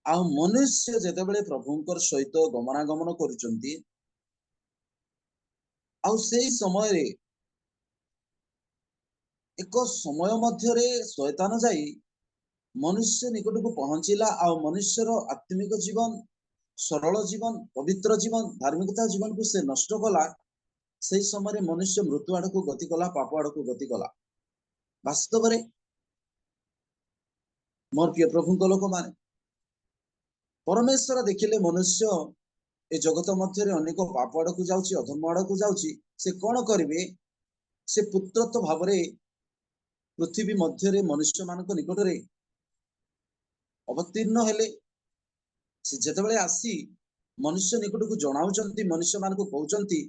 आ मनुष्य जेतेबेले प्रभुंकर सहित गमनागमन करुचंती आउ सेही समय रे एक समय मध्य रे शैतान जाई मनुष्य निकट को पहुंचिला आ मनुष्यर आत्मिक जीवन सरल जीवन पवित्र जीवन धार्मिकता जीवन को से नष्ट कला सेही समय रे मनुष्य मृत्यु आड़ को गति कला पाप आड़ को गति कला वास्तव रे मोर प्रिय प्रभु लोक माने परमेश्वर देखिले मनुष्य ए जगत मध्य रे अनेक पाप आड़ को जाउची अधर्म आड़ को जाउची से कौन करिवे से पुत्रत्व भाव रे पृथ्वी मध्य रे मनुष्य मान निकट रे अवतीर्ण हेले से जेतेबेले आसी मनुष्य निकट को जणाउचंती मनुष्य मान को कहउचंती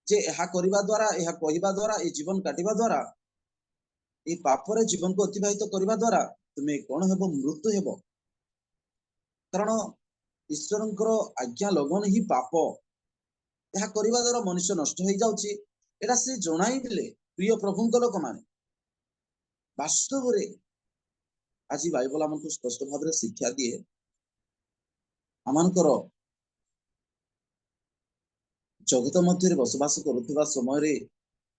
जे एहा करिबा द्वारा एहा कहिबा द्वारा ए जीवन काटिबा द्वारा ए पाप रे जीवन को अतिबाहित करिबा द्वारा तुमे कोन हेबो मृत्यु हेबो कारण ईश्वरंकर आज्ञा लगन ही पाप एहा करिबा द्वारा मनुष्य नष्ट हो जाउची एटा से जणाई दिले प्रिय प्रभु लोक माने वास्तव रे आज बाइबल हमको स्पष्ट भाव में शिक्षा दिए आमनकर जगत मध्य बसवास करुवा समय रे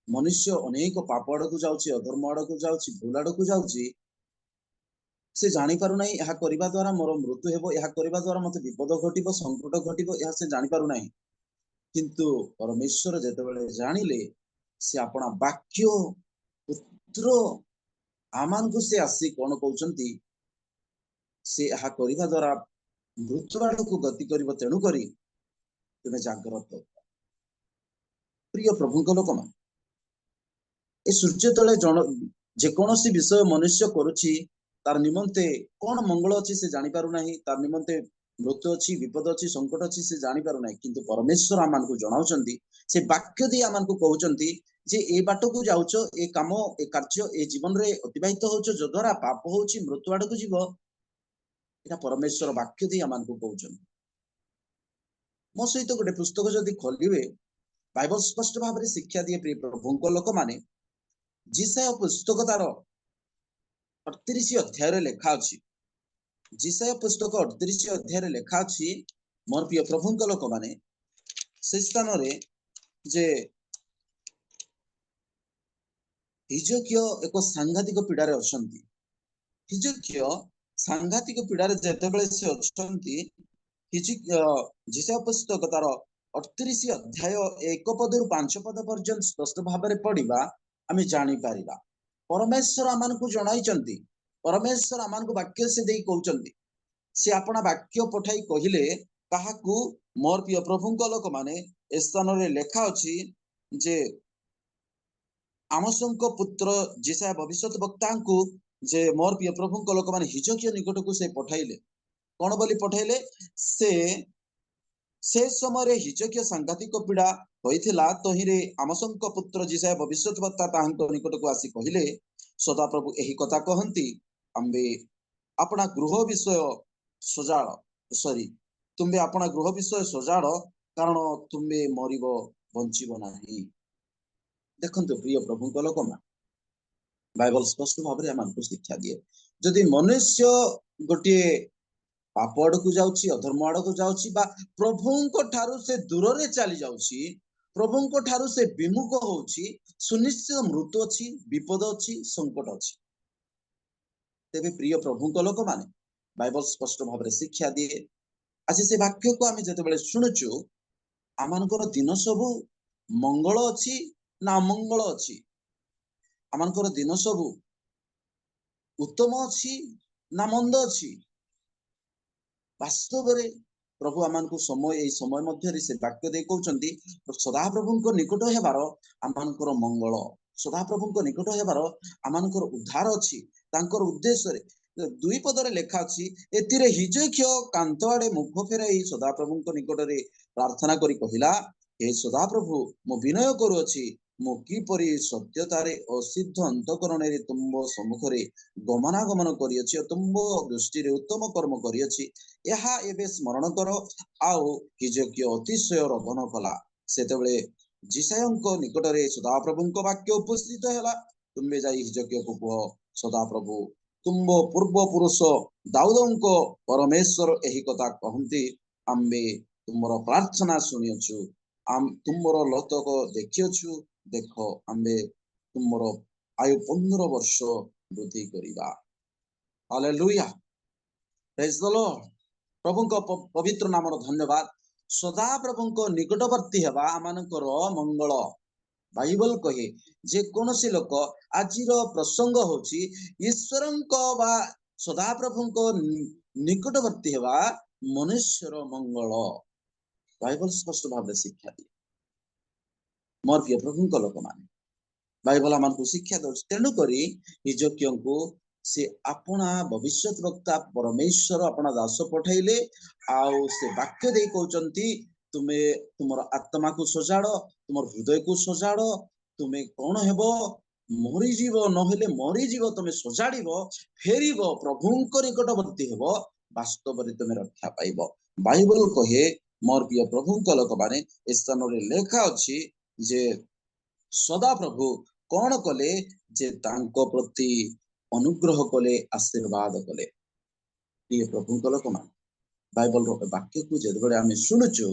मनुष्य अनेक पाप आड़ को जाउची अधर्म आड़ को जाउची भूल आड़ को जाउची से जानी पारु नाही यह करिबा द्वारा मोर मृत्यु हेबो यह करिबा द्वारा मते विपद घटिबो संकट घटिबो यह से जानी पारु नाही किंतु परमेश्वर जेतेबेले जानिले से अपना वाक्य पुत्र आमान को से आसी कौन कहउचंती से यह करिबा द्वारा मृत्यु आड़ को गति करिबो तेनु करी तुमे जागृत प्रिय प्रभु लोक मान ए सूर्य तले जेकोसी विषय मनुष्य करुछि तार निमंते कौन मंगल अच्छी से जानी पारु नाही तार निमंते मृत्यु अच्छी विपद अच्छी संकट अच्छी से जानी पारु ना किंतु परमेश्वर आमान को जनाउचंती से वाक्य दी आमान को कहउचंती जे ए बाट को जाउचो ए काम ए कार्य ए जीवन रे अतिबाहित होचो जो द्वारा पाप होची मृत्यु आड़ को जीवो एटा परमेश्वर वाक्य दी आमान को कहउचंती मो सहित गोटे पुस्तक जदि खोलिबे बाइबल स्पष्ट भाव रे शिक्षा दिए प्रिय प्रभुंक लोक माने जिसाय पुस्तक तार 38 अध्याय रे लेखा अछि जिसाय पुस्तक 38 अध्याय रे लेखा अछि मोर प्रिय प्रभुंक लोक माने से स्थान रे जे हिजकियो एक सांघातिक पीड़ारे अछंती हिजकियो सांघातिक पीड़ारे जेतेबेले से अछंती जिसाय पुस्तक तार 38 अध्याय 1 पदरु 5 पद पर्यंत स्पष्ट भाव रे पढिबा आमे जानि पारिबा परमेश्वर आमान को जणाइचंती परमेश्वर आमान को वाक्य से देई कहउचंती से अपना वाक्य पठाई कहिले काहाकू मोर प्रिय प्रभुंक लोक माने ए स्थान रे लेखा अछि जे आमोसंक पुत्र जिसाय भविष्यत वक्ता को जे मोर प्रिय प्रभुंक लोक माने हिजकियो निकट को से पठाइले कोन बोली पठाइले से समय रे हिजकियो सांघातिक पीड़ा होइथिला तहिरे आमोसंक पुत्र जिसाय भविष्यत वक्ता ताहांक निकट को आसी कहिले सदा प्रभु एही कथा कहंती आम्बे अपना गृह विषय सजाड़ सॉरी तुम्बे अपना गृह विषय सजाड़ कारण तुम्बे मरिबो बंचिबो नाही देखंतु प्रिय प्रभुंक लोक मा बाइबल स्पष्ट भाव रे हमन शिक्षा दिए जदि मनुष्य गोटे पाप आड़ को जाउची अधर्म आड़ को जाउची बा प्रभुंक ठारू से दूर रे चली जाउची प्रभुंक ठारू से विमुख होउची सुनिश्चित मृत्यु अछि विपद अछि संकट अछि तेबे प्रिय प्रभुंक लोक माने बाइबल स्पष्ट भाव रे शिक्षा दिए आज से वाक्य को आमे जते बेले सुनुचु आमानकर दिन सब मंगल अछि ना अमंगल अछि आमानकर दिन सब उत्तम अछि ना मंद अछि वास्तव रे प्रभु आमान को समय मध्य से वाक्य दे कहउचंती सदा प्रभुंक निकट हेबार आमानकर मंगल सदा प्रभुंक निकट हेबार आमानकर उद्धार अछि तांकर उद्देश्य रे दुई पद रे लेखा अछि एतिरे हिजकियो कांत आड़े मुख फेराई सदा प्रभुंक निकट रे प्रार्थना करी कहिला हे सदा प्रभु मो विनय करू अछि मो किपरि सत्यतारे असिद्ध अंतकरण रे तुम सम्मुख रे गमनागमन करियछि तुम दृष्टि रे उत्तम कर्म करियछि यहा एबे स्मरण कर आउ हिजकियो अतिशय रोदन कला सेतेबेले जिसायंक निकट रे सदा प्रभुंक वाक्य उपस्थित हैला तुमे जाई हिजकियो को कह सदा प्रभु तुम पूर्व पुरुष दाऊदंक परमेश्वर एही कथा कहंती आम्बे तुमरो प्रार्थना सुनियछु आम तुमरो लतक देखियछु देखो आम्बे तुमरो आयु 15 वर्ष वृद्धि करिबा हालेलुया प्रेज द लॉर्ड प्रभुंक पवित्र नामर धन्यवाद सदा प्रभुंक निकटवर्ती हेबा आमानकर मंगल बाइबल कहे जे कोनोसी लोक आजिर प्रसंग होची ईश्वरंक बा सदा प्रभुंक निकटवर्ती हेबा मनुष्यर मंगल बाइबल स्पष्ट भाव शिक्षा दिए मोर प्रिय प्रभुंक लोक माने बाइबल आमान को शिक्षा दउछ तेनु करी हिजकियो को से अपना भविष्यत वक्ता परमेश्वर अपना दास पठाइले आउ से वाक्य दे कहउचंती तुमे तुमर आत्मा को सजाड़ तुमर हृदय को सजाड़ तुमे कोन हेबो मरि जीव नहेले मरि जीव तुमे सजाड़िबो फेरिबो प्रभुंक निकटवर्ती हेबो वास्तव रे तुमे रक्षा पाइबो बाइबल कहे मोर प्रिय प्रभुंक लोक माने स्थान रे लेखा अछि जे सदा प्रभु कोन कले जे तांको प्रति अनुग्रह कले आशीर्वाद कले प्रिय प्रभुंक लोक माने बाइबल रो वाक्य को जेबे आमे सुनुचु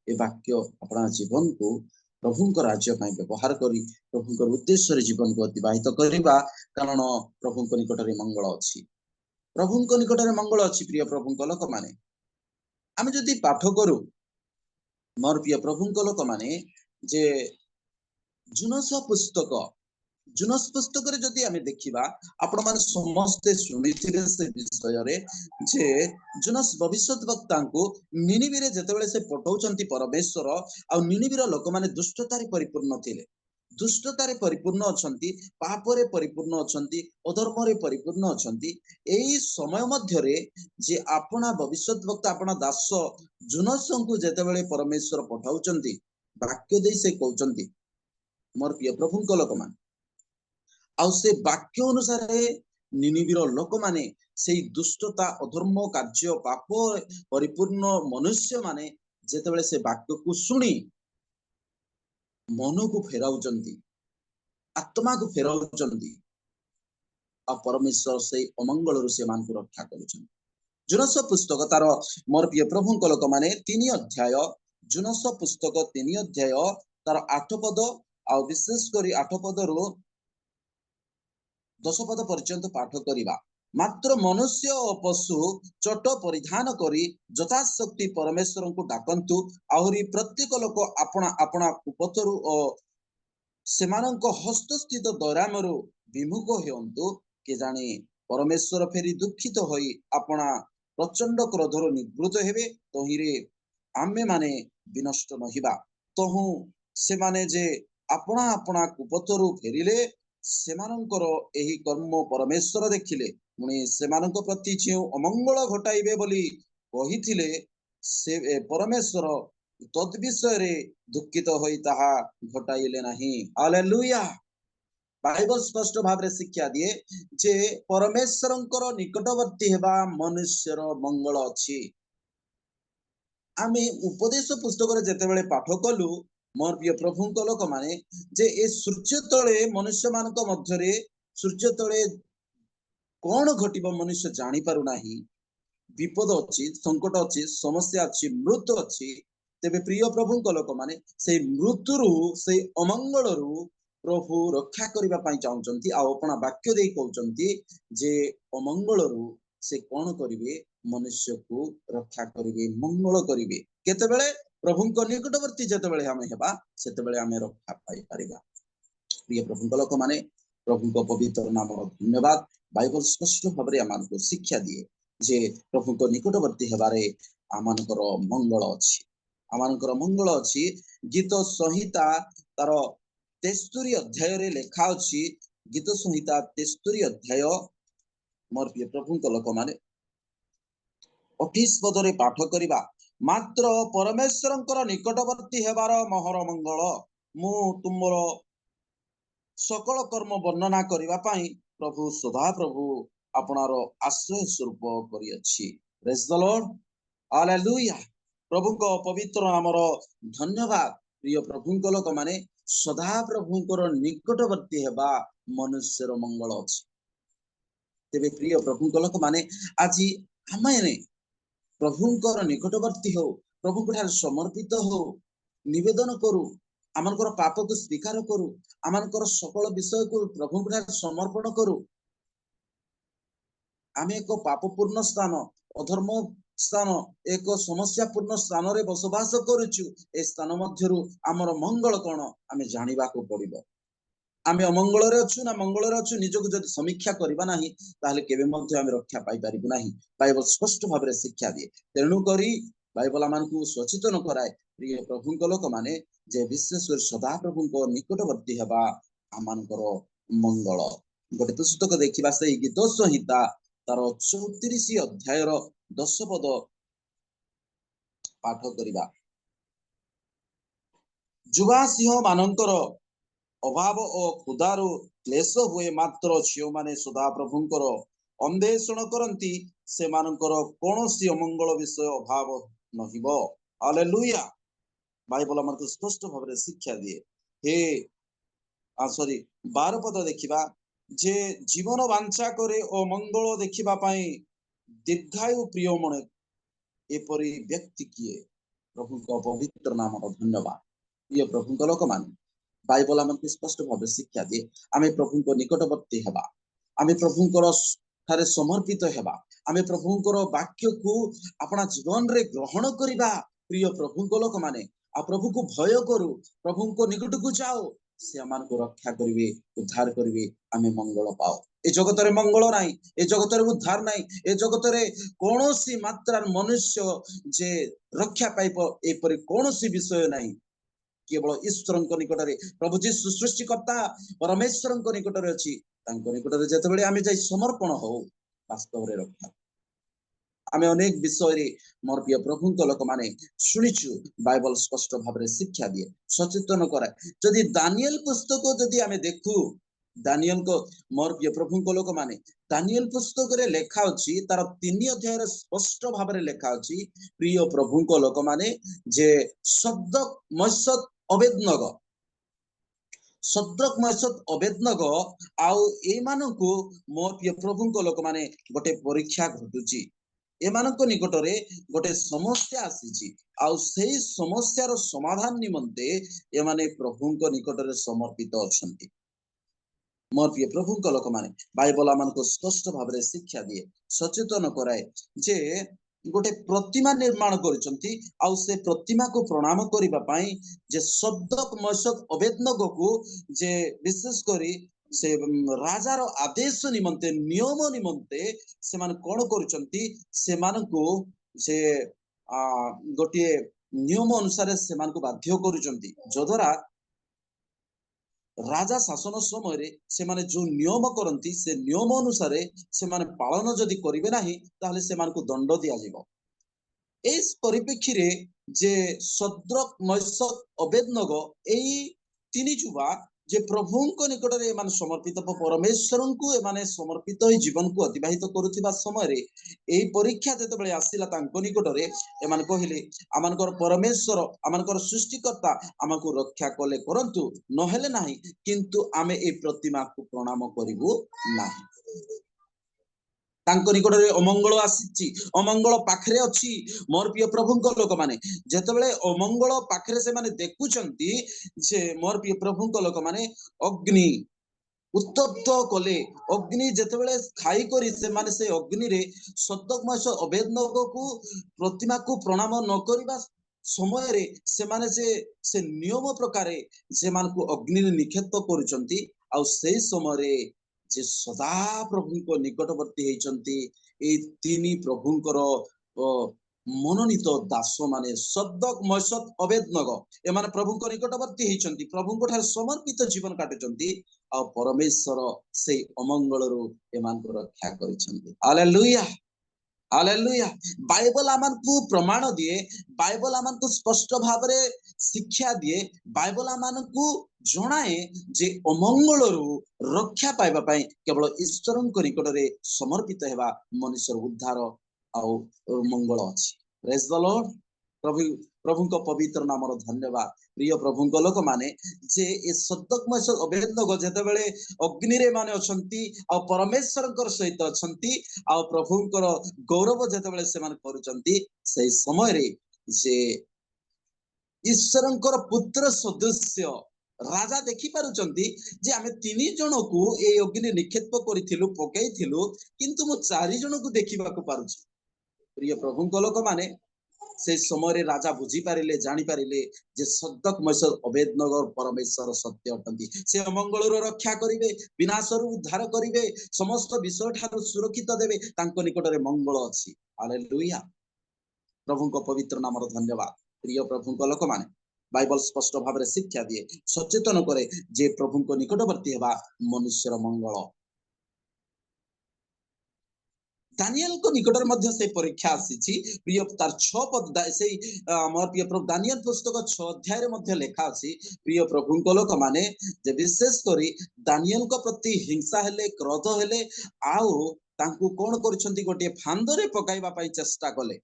ए वाक्य अपना जीवन को प्रभुंक राज्य ପାଇଁ व्यवहार करी प्रभुंक उद्देश्य रे जीवन को अतिबाहित करिबा कारण प्रभुंक निकट रे मंगल अछि प्रभुंक निकट रे मंगल अछि प्रिय प्रभुंक लोक माने आमे जदि पाठ करू मोर प्रिय प्रभुंक लोक माने जे जुनस पुस्तक रे जदि आमे देखिबा आपण माने समस्त सुनिथिले से विषय रे जे जुनस भविष्यत वक्ता को निनिबी रे जतेबेले से पठौचंती परमेश्वर आ निनिबी रो लोक माने दुष्टतारी परिपूर्ण थिले दुष्टतारे परिपूर्ण अछंती, पापरे परिपूर्ण अछंती, अधर्मरे परिपूर्ण अछंती। एई समय मध्यरे जे आपणा भविष्यत वक्त आपणा दास जुनसंकु जेतेबेले परमेश्वर पठाउचंती वाक्य दे से कहउचंती मोर प्रिय प्रभुंक लोकमान आउ से वाक्य अनुसार निनिबिर लोक माने सेई दुष्टता अधर्म कार्य पाप परिपूर्ण मनुष्य माने जेतेबेले से वाक्य को सुनी मन को फेराउचंती आत्मा को फेराउचंती आ परमेश्वर से अमंगल से मान को रक्षा करुचंती। जुनस पुस्तक तार मोर प्रिय प्रभुंक लोक माने 3 अध्याय जुनस पुस्तक 3 अध्याय तार 8 पद आ विशेष करी 8 पद रो 10 पद पर्यंत पाठ करिबा। मात्र मनुष्य और पशु चट परिधान करी यथाशक्ति परमेश्वर को डाकंतु आहुरी प्रत्येक लोक अपना अपना कुपथरु और सेमानंक हस्तस्थित दरामरु विमुख हेयंतु के जाने परमेश्वर फेरी दुखित होई अपना प्रचंड क्रोधर निवृत्त हेबे तहिरे आमे माने विनष्ट नहिबा। तहु से माने जे अपना अपना कुपथरु फेरिले सेमानंकर एही कर्म परमेश्वर देखिले पुणी सेमानंक प्रति जे अमंगल घटाइबे बोली कहिथिले से परमेश्वर तद विषय रे दुखित होई ताहा घटाइले नाही। हालेलुया। बाइबल स्पष्ट भाव रे शिक्षा दिए जे परमेश्वरंकर निकटवर्ती हेबा मनुष्यर मंगल अछि। आमे उपदेश पुस्तक रे जेतेबेले पाठ कलु मोर प्रिय प्रभुंक लोक माने जे ए सूर्य तळे मनुष्य मानक मध्यरे सूर्य तळे कोन घटिबो मनुष्य जानि पारु नाही। विपद अछि, संकट अछि, समस्या अछि, मृत्यु अछि। तेबे प्रिय प्रभुंक लोक माने से मृत्युरु से अमंगलरु प्रभु रक्षा करिबा पई चाहुचंती आ अपना वाक्य देई कहउचंती जे अमंगलरु से कोन करिवे मनुष्य को रक्षा करिवे मंगल करिवे केतेबेले प्रभुंक निकटवर्ती जेतेबेले हमें हेबा सेतेबेले हमें रक्षा पाई परिबा। प्रिय प्रभुंक लोक माने प्रभुंक पवित्र नाम धन्यवाद। बाइबल स्पष्ट भाबरे आमानको शिक्षा दिए जे प्रभुंक निकटवर्ती हेबारे आमानकर मंगल अछि, आमानकर मंगल अछि। गीत संहिता तार 73 अध्याय रे लेखा अछि। गीत संहिता 73 अध्याय मोर प्रिय प्रभुंक लोक माने 28 पद रे पाठ करिबा। मात्र परमेश्वरंकर निकटवर्ती हेबार महर मंगल मु तुमरो सकल कर्म वर्णना करिबा पई प्रभु सदा प्रभु आपनारो आश्रय स्वरूप करि अछि। Praise the Lord. हालेलुया। प्रभुंक पवित्र नामर धन्यवाद। प्रिय प्रभुंक लोक माने सदा प्रभुंकर निकटवर्ती हेबा मनुष्यर मंगल अछि। तेबे प्रिय प्रभुंक लोक माने आजि आमे प्रभुंकर निकटवर्ती हो, प्रभुंक ठार समर्पित हो, निवेदन करू, आमनकर पाप को स्वीकार करू, आमनकर सकल विषय को प्रभुंक ठार समर्पण करू। आमे एक पापपूर्ण स्थान अधर्म स्थान एक समस्यापूर्ण स्थान रे बसवास करूछु। ए स्थान मध्यरु आमर मंगल कोन आमे जानिबा को पड़िबो। आमे अमंगल रे अछु ना मंगल रे अछु निजको जदि समीक्षा करिबा नाही ताहले केबे मध्ये आमे रक्षा पाई परिबु नाही। बाइबल स्पष्ट भाबरे शिक्षा दिए। तेनु करी बाइबल आमानकु सचेतन कराए प्रिय प्रभुंक लोक माने जे विशेष सदा प्रभुंक निकटवर्ती हेबा आमानकर मंगल। गोटे पुस्तक देखिबा सेही गीत संहिता तार 34 अध्याय 10 पद पाठ करिबा। जुवा सिंह मानकर अभाव और क्षुधारु क्लेश हुए मात्र झियो माने सदा प्रभुंकर अन्वेषण करंती से मानकर कोनोसी अमंगल विषय अभाव नहिबो। हालेलुया। बाइबल हमको स्पष्ट भाव रे शिक्षा दिए। हे सॉरी 12 पद देखिबा जे जीवन वांछा करे ओ मंगल देखिबा पई दीर्घायु प्रिय मने एपरि व्यक्ति किए। प्रभु को पवित्र नाम धन्यवाद। प्रिय प्रभु को लोक मान बाइबल हमको स्पष्ट भाव शिक्षा दिए आमे प्रभु को निकटवर्ती हेबा, आमे प्रभु को ठारे समर्पित हेबा, आमे प्रभु को वाक्य को अपना जीवन रे ग्रहण करिबा। प्रिय प्रभु को लोक माने आ प्रभु को भय करू, प्रभु को निकट को जाओ, से आमान को रक्षा करिवे, उद्धार करिवे, आमे मंगल पाओ। ए जगत रे मंगल नाही, ए जगत रे उद्धार नाही, ए जगत रे कोनोसी मात्रा मनुष्य जे रक्षा पाइबो एपरि कोनोसी विषय नाही। केवल ईश्वर निकट में प्रभु जीशु सृष्टिकर्ता परमेश्वर निकट में अच्छी निकट में जिते आम जा समर्पण हो वास्तव में रक्षा आम अनेक विषय मोर प्रिय प्रभु लोक मैंने शुणीचु बाइबल स्पष्ट भाव में शिक्षा दिए सचेतन कराए जदि दानियल पुस्तक जदि आम देखू दानियल को मोर प्रिय प्रभु लोक मैंने दानियल पुस्तक रे लेखा अछि तार 3 अध्याय रे स्पष्ट भाव में लेखा अछि प्रिय प्रभु को लोक माने जे शब्दक मयसत अवेदनग शब्दक मयसत अवेदनग आउ ए मानको मोर प्रिय प्रभु को लोक माने गोटे परीक्षा घटुची एमानक निकटरे गोटे समस्या आसीची आउ सेही समस्यार समाधान निमंते एमाने प्रभुଙ୍କ निकटरे समर्पित अछंती मोर प्रिय प्रभुଙ୍କ लोक माने बाइबल आमानको स्पष्ट भाव में शिक्षा दिए सचेतन कराए जे गोटे प्रतिमा निर्माण करिसंती आउ से प्रतिमा को प्रणाम करिबा पई जे शब्दक मयसक अवेदनग को जे विशेष करी से राजार आदेश निमंते नियम निमंते से मान कौन करुचंती से मान को से गोटे नियम अनुसार से मान को बाध्य करुचंती जद्वारा राजा शासन समय रे से माने जो नियम करंती से नियम अनुसार से माने पालन जदि करिवे नाही ताहले से मान को दंड दिया जिवो इस परिप्रेक्षी रे जे सद्रक मयसक अवेदनग एई तिनि जुवा जे प्रभुଙ୍କ निकटरे एमान समर्पित परमेश्वरଙ୍କୁ एमाने समर्पित होई जीवन को अतिबाहित करुथिबा समय रे एई परीक्षा जते बेले आसिला तांको निकटरे एमान कहिले आमानकर परमेश्वर आमानकर सृष्टिकर्ता आमाको रक्षा कले करंतु नहेले नाही किंतु आमे ए प्रतिमा को प्रणाम करिवो नाही तांको निकटरे अमंगल आसीची अमंगल पाखरे अछि मोर प्रिय प्रभुଙ୍କ लोक माने जेतेबेले अमंगल पाखरे से माने देखुचंती जे मोर प्रिय प्रभुଙ୍କ लोक माने अग्नि उत्तप्त कले अग्नि जेतेबेले खाई करी से माने से अग्नि रे सदकमय अवेदनग को प्रतिमा को प्रणाम न करिबा समय रे से माने से नियम प्रकारे से मान को अग्नि रे निक्षेप करूचंती आ सेही समय रे जे सदा प्रभु को निकटवर्ती होती ए तीन प्रभुंकर मनोनीत दास माने शब्दक मयसत अवेदनग एमाने प्रभु को निकटवर्ती होती प्रभु को समर्पित जीवन काटुचंती आ परमेश्वर से अमंगल रु एमान को रक्षा करिसंती हालेलुया हालेलुया बाइबल आमनकु प्रमाण दिए बाइबल आमनकु स्पष्ट भाव रे शिक्षा दिए बाइबल आमनकु जणाए जे अमंगल रु रक्षा पाइबा पई केवल ईश्वरଙ୍କ निकटरे समर्पित हेबा मनुष्य उद्धार आ मंगल अछि प्रेज द लॉर्ड प्रभु प्रभुଙ୍କ पवित्र नामर धन्यवाद प्रिय प्रभुଙ୍କ लोक माने जे ए सदकमय अवेदनग जेतेबेले अग्नि रे माने अछंती आ परमेश्वरଙ୍କର सहित अछंती आ प्रभुଙ୍କର गौरव जेतेबेले से माने करूचंती सेही समय रे जे ईश्वरଙ୍କର पुत्र सदस्य राजा देखि पारुचंती जे आमे 3 जन को ए अग्नि निक्षेप करिथिलु पकेइथिलु किंतु मो 4 जन को देखिबा को पारुची प्रिय प्रभुଙ୍କ लोक माने से समय राजा बुझी पारिले जानी पारिले जे सदकमय अवेदनगर परमेश्वर सत्य अटंती से अमंगल रक्षा करिवे विनाश उद्धार करिवे समस्त विषय ठार सुरक्षित देवे तांको निकटरे मंगल अछि हालेलुया प्रभुଙ୍କ पवित्र नामर धन्यवाद प्रिय प्रभुଙ୍କ लोक माने बाइबल स्पष्ट भाव में शिक्षा दिए सचेतन करे जे प्रभुଙ୍କ निकटवर्ती हेबा मनुष्यर मंगल दानियल को निकटर मध्य से परीक्षा आसीची प्रिय तार 6 पद से मोर प्रिय प्रभु दानियल पुस्तक 6 अध्याय रे मध्य लेखा अछि प्रिय प्रभुଙ୍କ लोक माने जे विशेष करी दानियल को प्रति हिंसा हेले क्रोध हेले आउ तांकु कोन करछंती गोटे फांदरे पकाइबा पई चेष्टा कले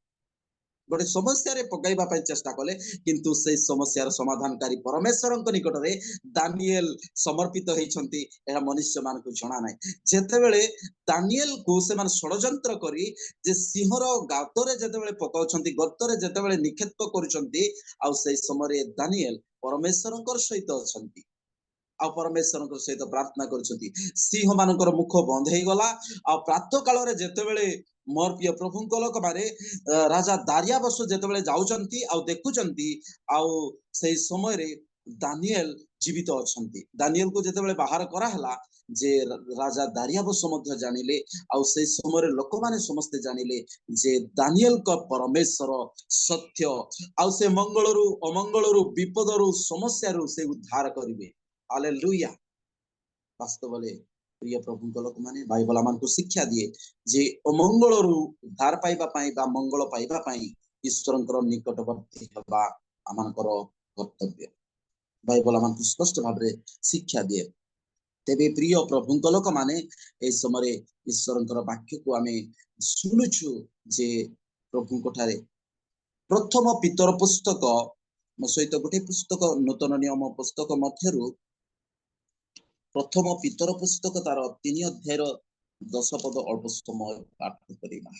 गोटे समस्या रे पकाइबा पई चेष्टा कले किंतु से समस्यार समाधानकारी परमेश्वरଙ୍କ निकटरे दानियल समर्पित होइछंती एहा मनुष्य मान को जणा नै जेतेबेले दानियल को से मान षडयंत्र करी जे सिंहर गातरे जेतेबेले पकाउछंती गर्तरे जेतेबेले निक्षेप करूछंती आ से समय दानियल परमेश्वरଙ୍କ सहित अछंती आ परमेश्वरଙ୍କ सहित प्रार्थना करूछंती सिंह मानकर मुख बंद हे गला आ प्रातः काल रे जेतेबेले मोर प्रिय प्रभुଙ୍କ लोक माने राजा दारियाबस जेतेबेले जाउचंती आ देखुचंती आ सेही समय रे दानियल जीवित अछंती दानियल को जेतेबेले बाहर करा हला जे राजा दारियाबस मध्य जानिले आउ से समय लोक माने समस्ते जानिले जे दानिएल को परमेश्वर सत्य आउ से मंगलरु अमंगलरु विपदरु समस्यारु से उद्धार करिवे हालेलुया वास्तव में प्रिय प्रभु लोक माने बाइबल आमको शिक्षा दिए जे अमंगलरु उद्धार पाइबा पाई बा मंगल पाइबा पाई ईश्वरंकर निकटवर्ती हवा आमनकर कर्तव्य बाइबल आमको स्पष्ट भाव रे शिक्षा दिए तेबे प्रिय प्रभु लोक माने ए समय ईश्वरंकर वाक्य को आमे सुनुछु जे प्रभु कोठारे प्रथम पितर पुस्तक मो सहित गोटे पुस्तक नूतन नियम पुस्तक मध्यरु प्रथम पितर पुस्तक तार 3 अध्यायर 10 पद अल्प समय पाठ करिबा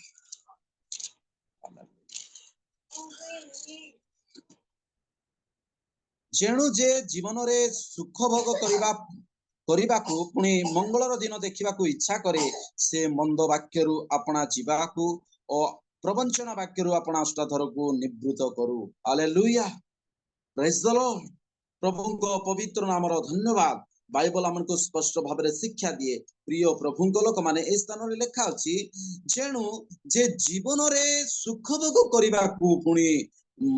जेणु जे जीवन रे सुख भोग करिबा को पुणी मंगलर दिन देखा इच्छा करे से मंद वाक्य अपना जीवाकू और प्रवंचन वाक्य अपना अष्टाधर को निवृत्त करू हालेलुया प्रेज द लॉर्ड प्रभु को पवित्र नाम धन्यवाद बाइबल आमको स्पष्ट भाव में शिक्षा दिए प्रिय प्रभु लोक माने ए स्थान रे लिखा अछि जेणु जे जीवन रे सुख भोग करिबा को पुणी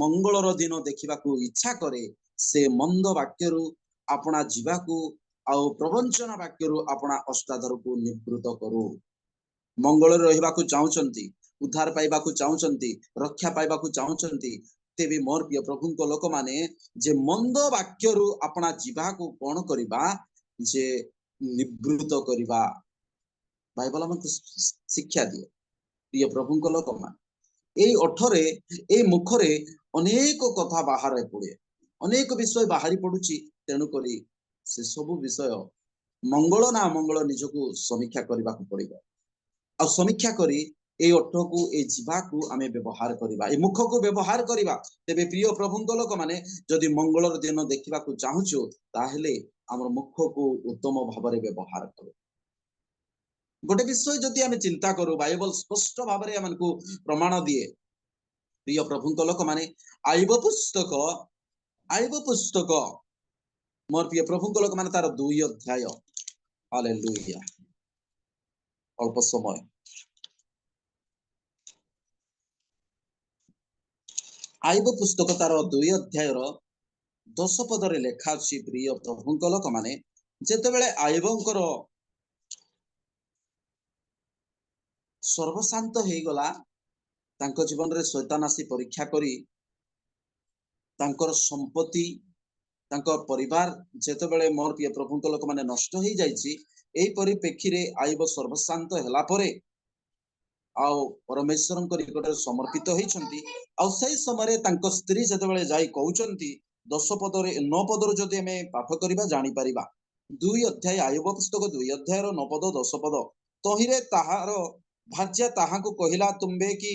मंगलर दिन देखा इच्छा करे से मंद वाक्य अपना जीवाकू आउ प्रवंचन वाक्य अपना अष्टाधर को निवृत्त करू मंगल रहिबा को चाहूचंती उद्धार पाइबा को चाहूचंती रक्षा पाइबा को चाहूचंती तेबे मोर प्रिय प्रभु को लोक माने जे मंद वाक्य अपना जीवा को कोन करिबा जे निवृत्त करिबा बाइबल हमको शिक्षा दिए प्रिय प्रभु को लोक माने एई अठरे एई मुखरे अनेक कथा बाहर पड़े अनेक विषय बाहरी पड़ुची तेणु करी से सब विषय मंगल ना मंगल निजको समीक्षा करबा को पड़िबो आ समीक्षा करी ए अठ को ए जीवा को आमे व्यवहार करिबा ए मुख को व्यवहार करिबा तेबे प्रिय प्रभु लोक माने जदि मंगलर दिन देखिबा को चाहूचो ताहेले हमर मुख को उत्तम भाव रे व्यवहार करो गोटे विषय जदि आमे चिंता करू बाइबल स्पष्ट भाव रे हमनको प्रमाण दिए प्रिय प्रभु लोक माने आईब पुस्तक मोर प्रिय प्रभु लोक माने तार 2 अध्याय हालेलुया अल्प समय आईब पुस्तक तार 2 अध्याय 10 पद रे लेखा अछि प्रिय प्रभु लोक माने जेतेबेले आईबंकर सर्वशांत हे गला तांको जीवन रे शैतान आसी परीक्षा करी तांकर संपत्ति तांको परिवार जेतेबेले मोर प्रिय प्रभु लोक माने नष्ट हे जाईची एई परिप्रेक्षी रे आईब सर्वशांत हला परे आउ परमेश्वर निकट समर्पित होइछंती आउ सही समय तांको स्त्री जेतेबेले जाई कहउछंती 10 पद रे 9 पद रो जदि हमें पाठ करिबा जानि परिबा 2 अध्याय आईब पुस्तक 2 अध्याय 9 पद 10 पद तहिरे ताहार भाज्या ताहाको कहिला तुंबे कि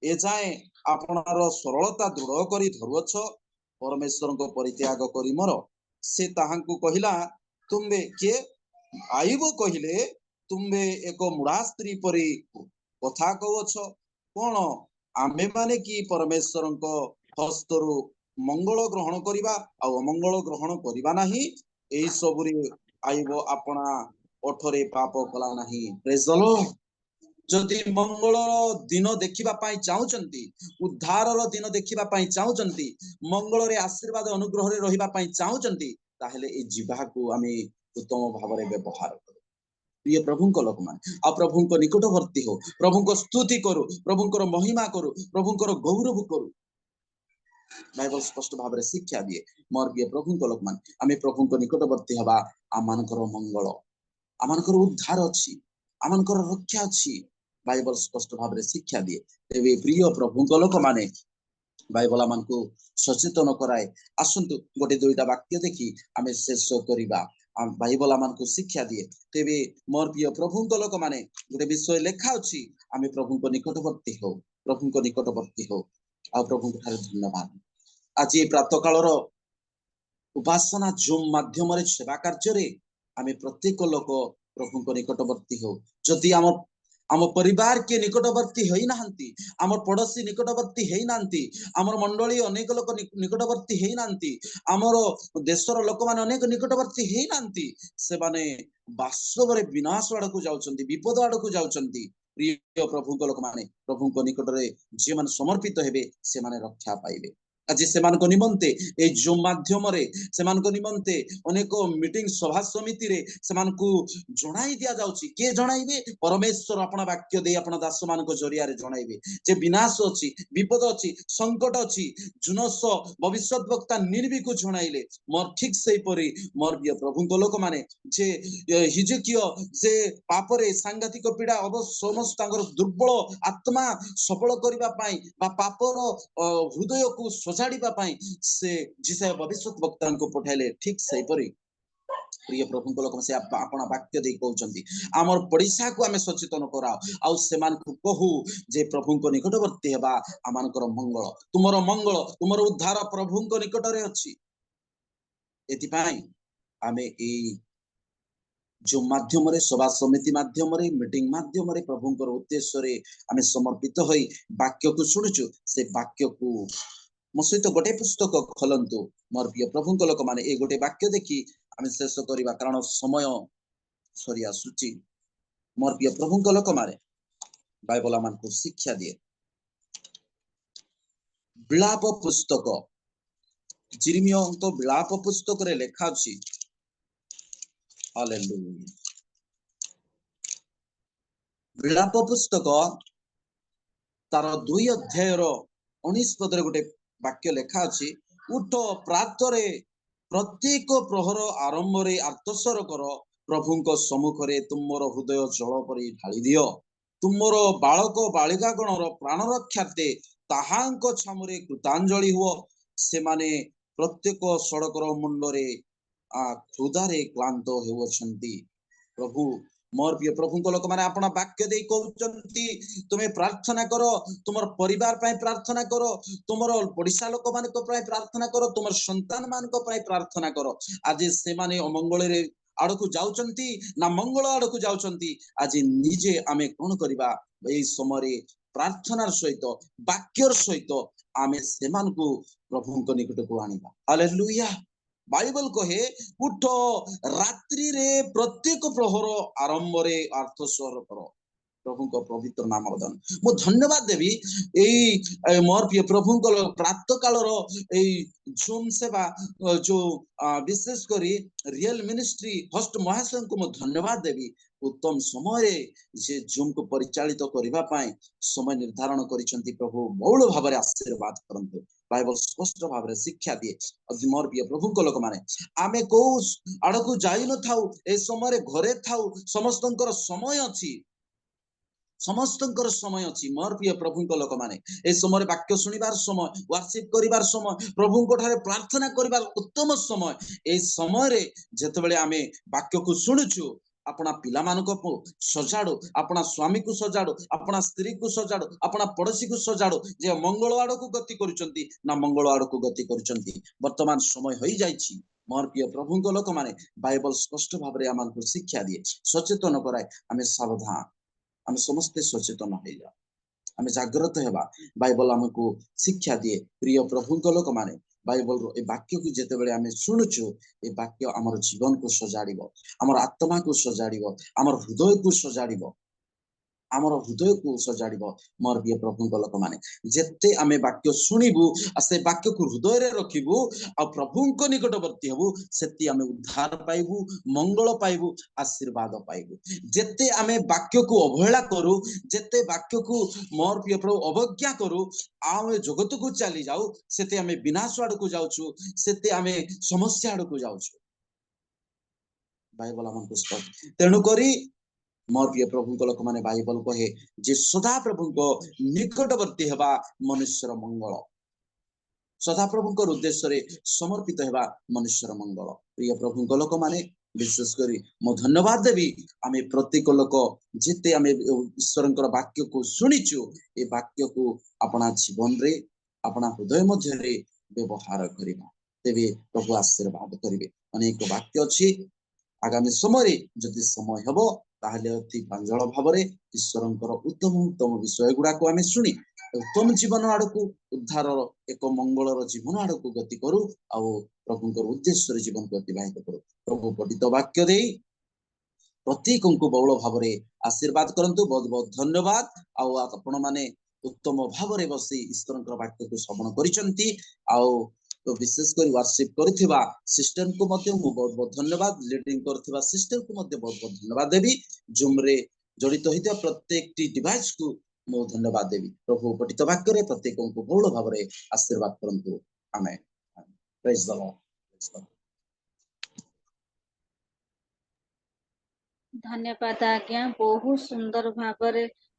ए जाए आपनार सरलता दृढ़ करी धरुअछ परमेश्वर को परित्याग करी मर से ताहाको कहिला तुंबे के आईब कहिले तुंबे एक मुड़ा स्त्री परी कथा कहउछ कोन आमे माने कि परमेश्वर को हस्तरु मंगल ग्रहण करिबा आ अमंगल ग्रहण करिबा नाही एई सबुरी आईब अपना ओठरे पाप कला नाही प्रेज द लॉर्ड जदि मंगल दिन देखिबा पाई चाहूचंती उद्धार दिन देखिबा पाई चाहूचंती मंगल रे आशीर्वाद अनुग्रह रे रहिबा पाई चाहूचंती ताहेले ए जीवा को आमे उत्तम भाव रे व्यवहार करू प्रिय प्रभु को लोक मान आ प्रभु को निकटवर्ती हो प्रभु को स्तुति करू प्रभु को महिमा करू प्रभु को गौरव करू बाइबल स्पष्ट भाव रे शिक्षा दिए मोर प्रिय प्रभु को लोक मान आमे प्रभु को निकटवर्ती हबा आमानकर मंगल आमानकर उद्धार अछि आमानकर रक्षा अछि बाइबल स्पष्ट भाव रे शिक्षा दिए तेबे प्रिय प्रभु को लोक माने बाइबल आमानको सचेतन कराए आसंतु गोटे दुईटा वाक्य देखि आमे शेष करिबा बाइबल आमानको शिक्षा दिए तेबे मोर प्रिय प्रभु को लोक माने गोटे विषय लेखा अछि आमे प्रभु को निकटवर्ती हो आ प्रभु को थारे धन्यवाद आज ए प्रातः काल रो उपासना जूम माध्यम रे सेवा कार्य रे आमे प्रत्येक लोक प्रभु को निकटवर्ती हो जदि आम परिवार के निकटवर्ती होई नाहंती आम पड़ोसी निकटवर्ती हेई नांती आमर मंडली अनेक लोक निकटवर्ती हेई नांती आमर देशर लोक माने अनेक निकटवर्ती हेई नांती से माने वास्तव रे विनाश आड़कू जाउचंती विपद आड़कू जाउचंती प्रिय प्रभु को लोक माने प्रभु को निकट रे जे माने समर्पित हेबे से माने रक्षा पाइबे आज से निमंते ए जो माध्यम रे से निमंते अनेक मीटिंग सभा समिति रे से जणाई दिया जाउची के जणाइबे परमेश्वर अपना वाक्य दे अपना दास मान जरिया रे जणाइबे जे विनाश अछि विपद अछि संकट अछि जुनस भविष्यत वक्ता निर्वी को जणाइले मोर ठीक सेही परी मोर प्रिय प्रभु को लोक माने जे हिजकियो जे पापरे सांगतिक पीड़ा अब समस्त दुर्बल आत्मा सबल करबा पई बा पापर हृदय को सजाड़िबा पई से जिसे भविष्यत वक्ता को पठाइले ठीक सेही परी प्रिय प्रभु को लोक से अपना वाक्य दे कहउचंती आमर पड़िसा को आमे सचेतन कराओ आउ सेमान को कहू जे प्रभु को निकटवर्ती हेबा आमानकर मंगल तुमर उद्धार प्रभु को निकट रे अछि एति पई आमे ए जो माध्यम रे सभा समिति माध्यम रे मीटिंग माध्यम रे प्रभुंकर उद्देश्य रे आमे समर्पित होई वाक्य को सुनुचु से वाक्य को मो सहित गोटे पुस्तक खोलंतु मोर प्रिय प्रभु को लोक माने ए गोटे वाक्य देखि आमे शेष करिबा कारण समय सरी आसुची मोर प्रिय प्रभु को लोक माने बाइबल मान को शिक्षा दिए विलाप पुस्तक जिर्मिया तो विलाप पुस्तक रे लेखा अछि हालेलुया विलाप पुस्तक तार 2 अध्याय 19 पद रे गोटे वाक्य लेखा अछि उठ प्रातरे प्रत्येक प्रहर आरंभ रे आर्तस्वर कर प्रभु को सम्मुख रे तुमरो हृदय जल परि ढाली दियो तुमरो बालक बालिका गणर प्राण रक्षार्थे ताहांक छामुरे कृतांजलि हुओ से माने प्रत्येक सड़कर मुंडरे क्षुधारे क्लांत हेउछंती प्रभु मोर प्रिय प्रभु को लोक माने अपना वाक्य दे कहउचंती तुमे प्रार्थना करो तुमर परिवार पय प्रार्थना करो तुमर पड़िसा लोक मान को पय प्रार्थना करो तुमर संतान मान को पय प्रार्थना करो आज से माने अमंगल रे आड़कू जाउचंती ना मंगल आड़कू जाउचंती आज निजे आमे कोन करिबा एई समय प्रार्थनार सहित वाक्यर सहित आमे सेमान को प्रभु को निकट को आनिबा हालेलुया बाइबल कहे उठ रात्रि रे प्रत्येक प्रहर आरंभ रे अर्थस्वर करो प्रभु को पवित्र नाम वदन मो धन्यवाद देवी एई मोर प्रिय प्रभु को प्रातः काल रो एई जूम सेवा जो विशेष करी रियल मिनिस्ट्री होस्ट महाशय को मो धन्यवाद देवी उत्तम समय जे जूम को परिचालित करबा पाए समय निर्धारण करिसंती प्रभु बहुल भाव रे आशीर्वाद करंतु बाइबल स्पष्ट भाव रे शिक्षा दिए मोर प्रिय प्रभु को लोक माने आमे को आड़कू जाई न थाउ ए समय घरे थाउ समस्तंकर समय अछि समस्तंकर समय अछि मोर प्रिय प्रभु को लोक माने ए समय वाक्य सुनिबार समय वर्शिप करिबार समय प्रभु को ठारे प्रार्थना करिबार उत्तम समय ए समय रे जेतबेले आमे वाक्य को सुनुछु अपना पिला मानको सजाड़ो अपना स्वामी को सजाड़ो अपना स्त्री को सजाड़ो अपना पड़ोसी को सजाड़ो जे मंगल आड़ को गति करुचंती ना मंगल आड़ को गति करुचंती वर्तमान समय होई जाईछि मोर प्रिय प्रभु को लोक माने बाइबल स्पष्ट भाव रे आमान को शिक्षा दिए सचेतन कराए आमे सावधान आमे समस्त सचेतन हो जा आमे जागृत हेबा बाइबल हमको शिक्षा दिए प्रिय प्रभु को लोक माने बाइबल रो ए वाक्य को जेते बेले आमे सुनुछु ए वाक्य हमर जीवन को सजाड़िबो हमर आत्मा को सजाड़िबो हमर हृदय को सजाड़िबो हमर हृदय को सजाड़िबो मोर प्रिय प्रभु को लोक माने जेते आमे वाक्य सुनिबु आ से वाक्य को हृदय रे रखिबु आ प्रभु को निकटवर्ती हेबु सेति आमे उद्धार पाइबु मंगल पाइबु आशीर्वाद पाइबु जेते आमे वाक्य को अवहेला करू जेते वाक्य को मोर प्रिय प्रभु अवज्ञा करू आमे जगत को चली जाऊ सेते आमे विनाश आड़ को जाउछु सेते आमे समस्या आड़ को जाउछु बाइबल हमन को तेनु करी मोर प्रिय प्रभु को लोक माने बाइबल कहे जे सदा प्रभु को निकटवर्ती हेबा मनुष्यर मंगल सदा प्रभु को उद्देश्य रे समर्पित हेबा मनुष्यर मंगल प्रिय प्रभु को लोक माने विशेष करी मो धन्यवाद देवी आमे प्रत्येक लोक जेते आमे ईश्वरंकर वाक्य को सुनिछु ए वाक्य को अपना जीवन रे अपना हृदय मध्य रे व्यवहार करिबा तेबे प्रभु आशीर्वाद करिवे अनेक वाक्य अछि आगामी समय जदि समय हबो ताहले अति प्रांजल भाव ईश्वरंकर उत्तम उत्तम विषय गुड़ाक आम शुणी उत्तम जीवन आड़ को उद्धार एक मंगलर जीवन आड़ को गति करू आउ प्रभुंकर उद्देश्य जीवन को अतिबाहित करू। प्रभु पठित वाक्य दे प्रत्येक को बहुल भाव आशीर्वाद करंतु। बहुत बहुत धन्यवाद। आउ आपण माने उत्तम भाव बसी ईश्वरंकर वाक्य को श्रवण करिसंती। आउ तो विशेष कर वर्शिप करथिबा सिस्टर को मध्य बहुत बहुत धन्यवाद। लीडिंग करथिबा सिस्टर को मध्य बहुत बहुत धन्यवाद देवी। जूम रे जड़ित होइता प्रत्येक टी डिवाइस को मो धन्यवाद देवी। प्रभु पठित वाक्य रे प्रत्येक को बहुल भाव आशीर्वाद करंतु। आमेन। Praise the lord. धन्यवाद आज्ञा। बहुत सुंदर भाव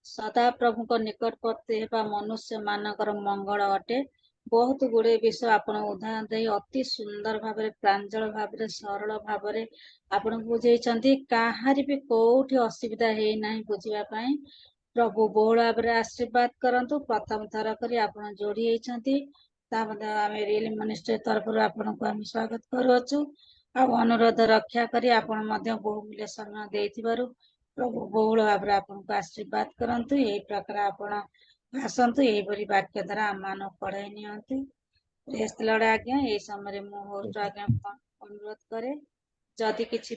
सदा प्रभु को निकटवर्ती हेबा मनुष्य मानकर मंगल अटे। बहुत गुड़े विषय आपण उदाहरण दे अति सुंदर भाव प्रांजल भाव सरल भाव आपण बुझेइछंती। काहारी भी कोठी असुविधा हे नाही बुझिबा पई। प्रभु बहुल भाव आशीर्वाद करंतु। प्रथम थर करी आपण जोड़ी हेइछंती ता मध्ये आमे रियल मिनिस्ट्री तरफ आपण को हम स्वागत करूछु। आ अनुरोध रक्षा करी आपण मध्ये बहुमूल्य समय देइथिबारु प्रभु बहुल भाव आपण को आशीर्वाद करंतु। एही प्रकार आपण आसंतु एही बरी वाक्य द्वारा आमान पढ़ाई नियंतु। प्रेज द लॉर्ड आज्ञा। एही समय मो होस्ट आज्ञा अनुरोध करे जदि किछि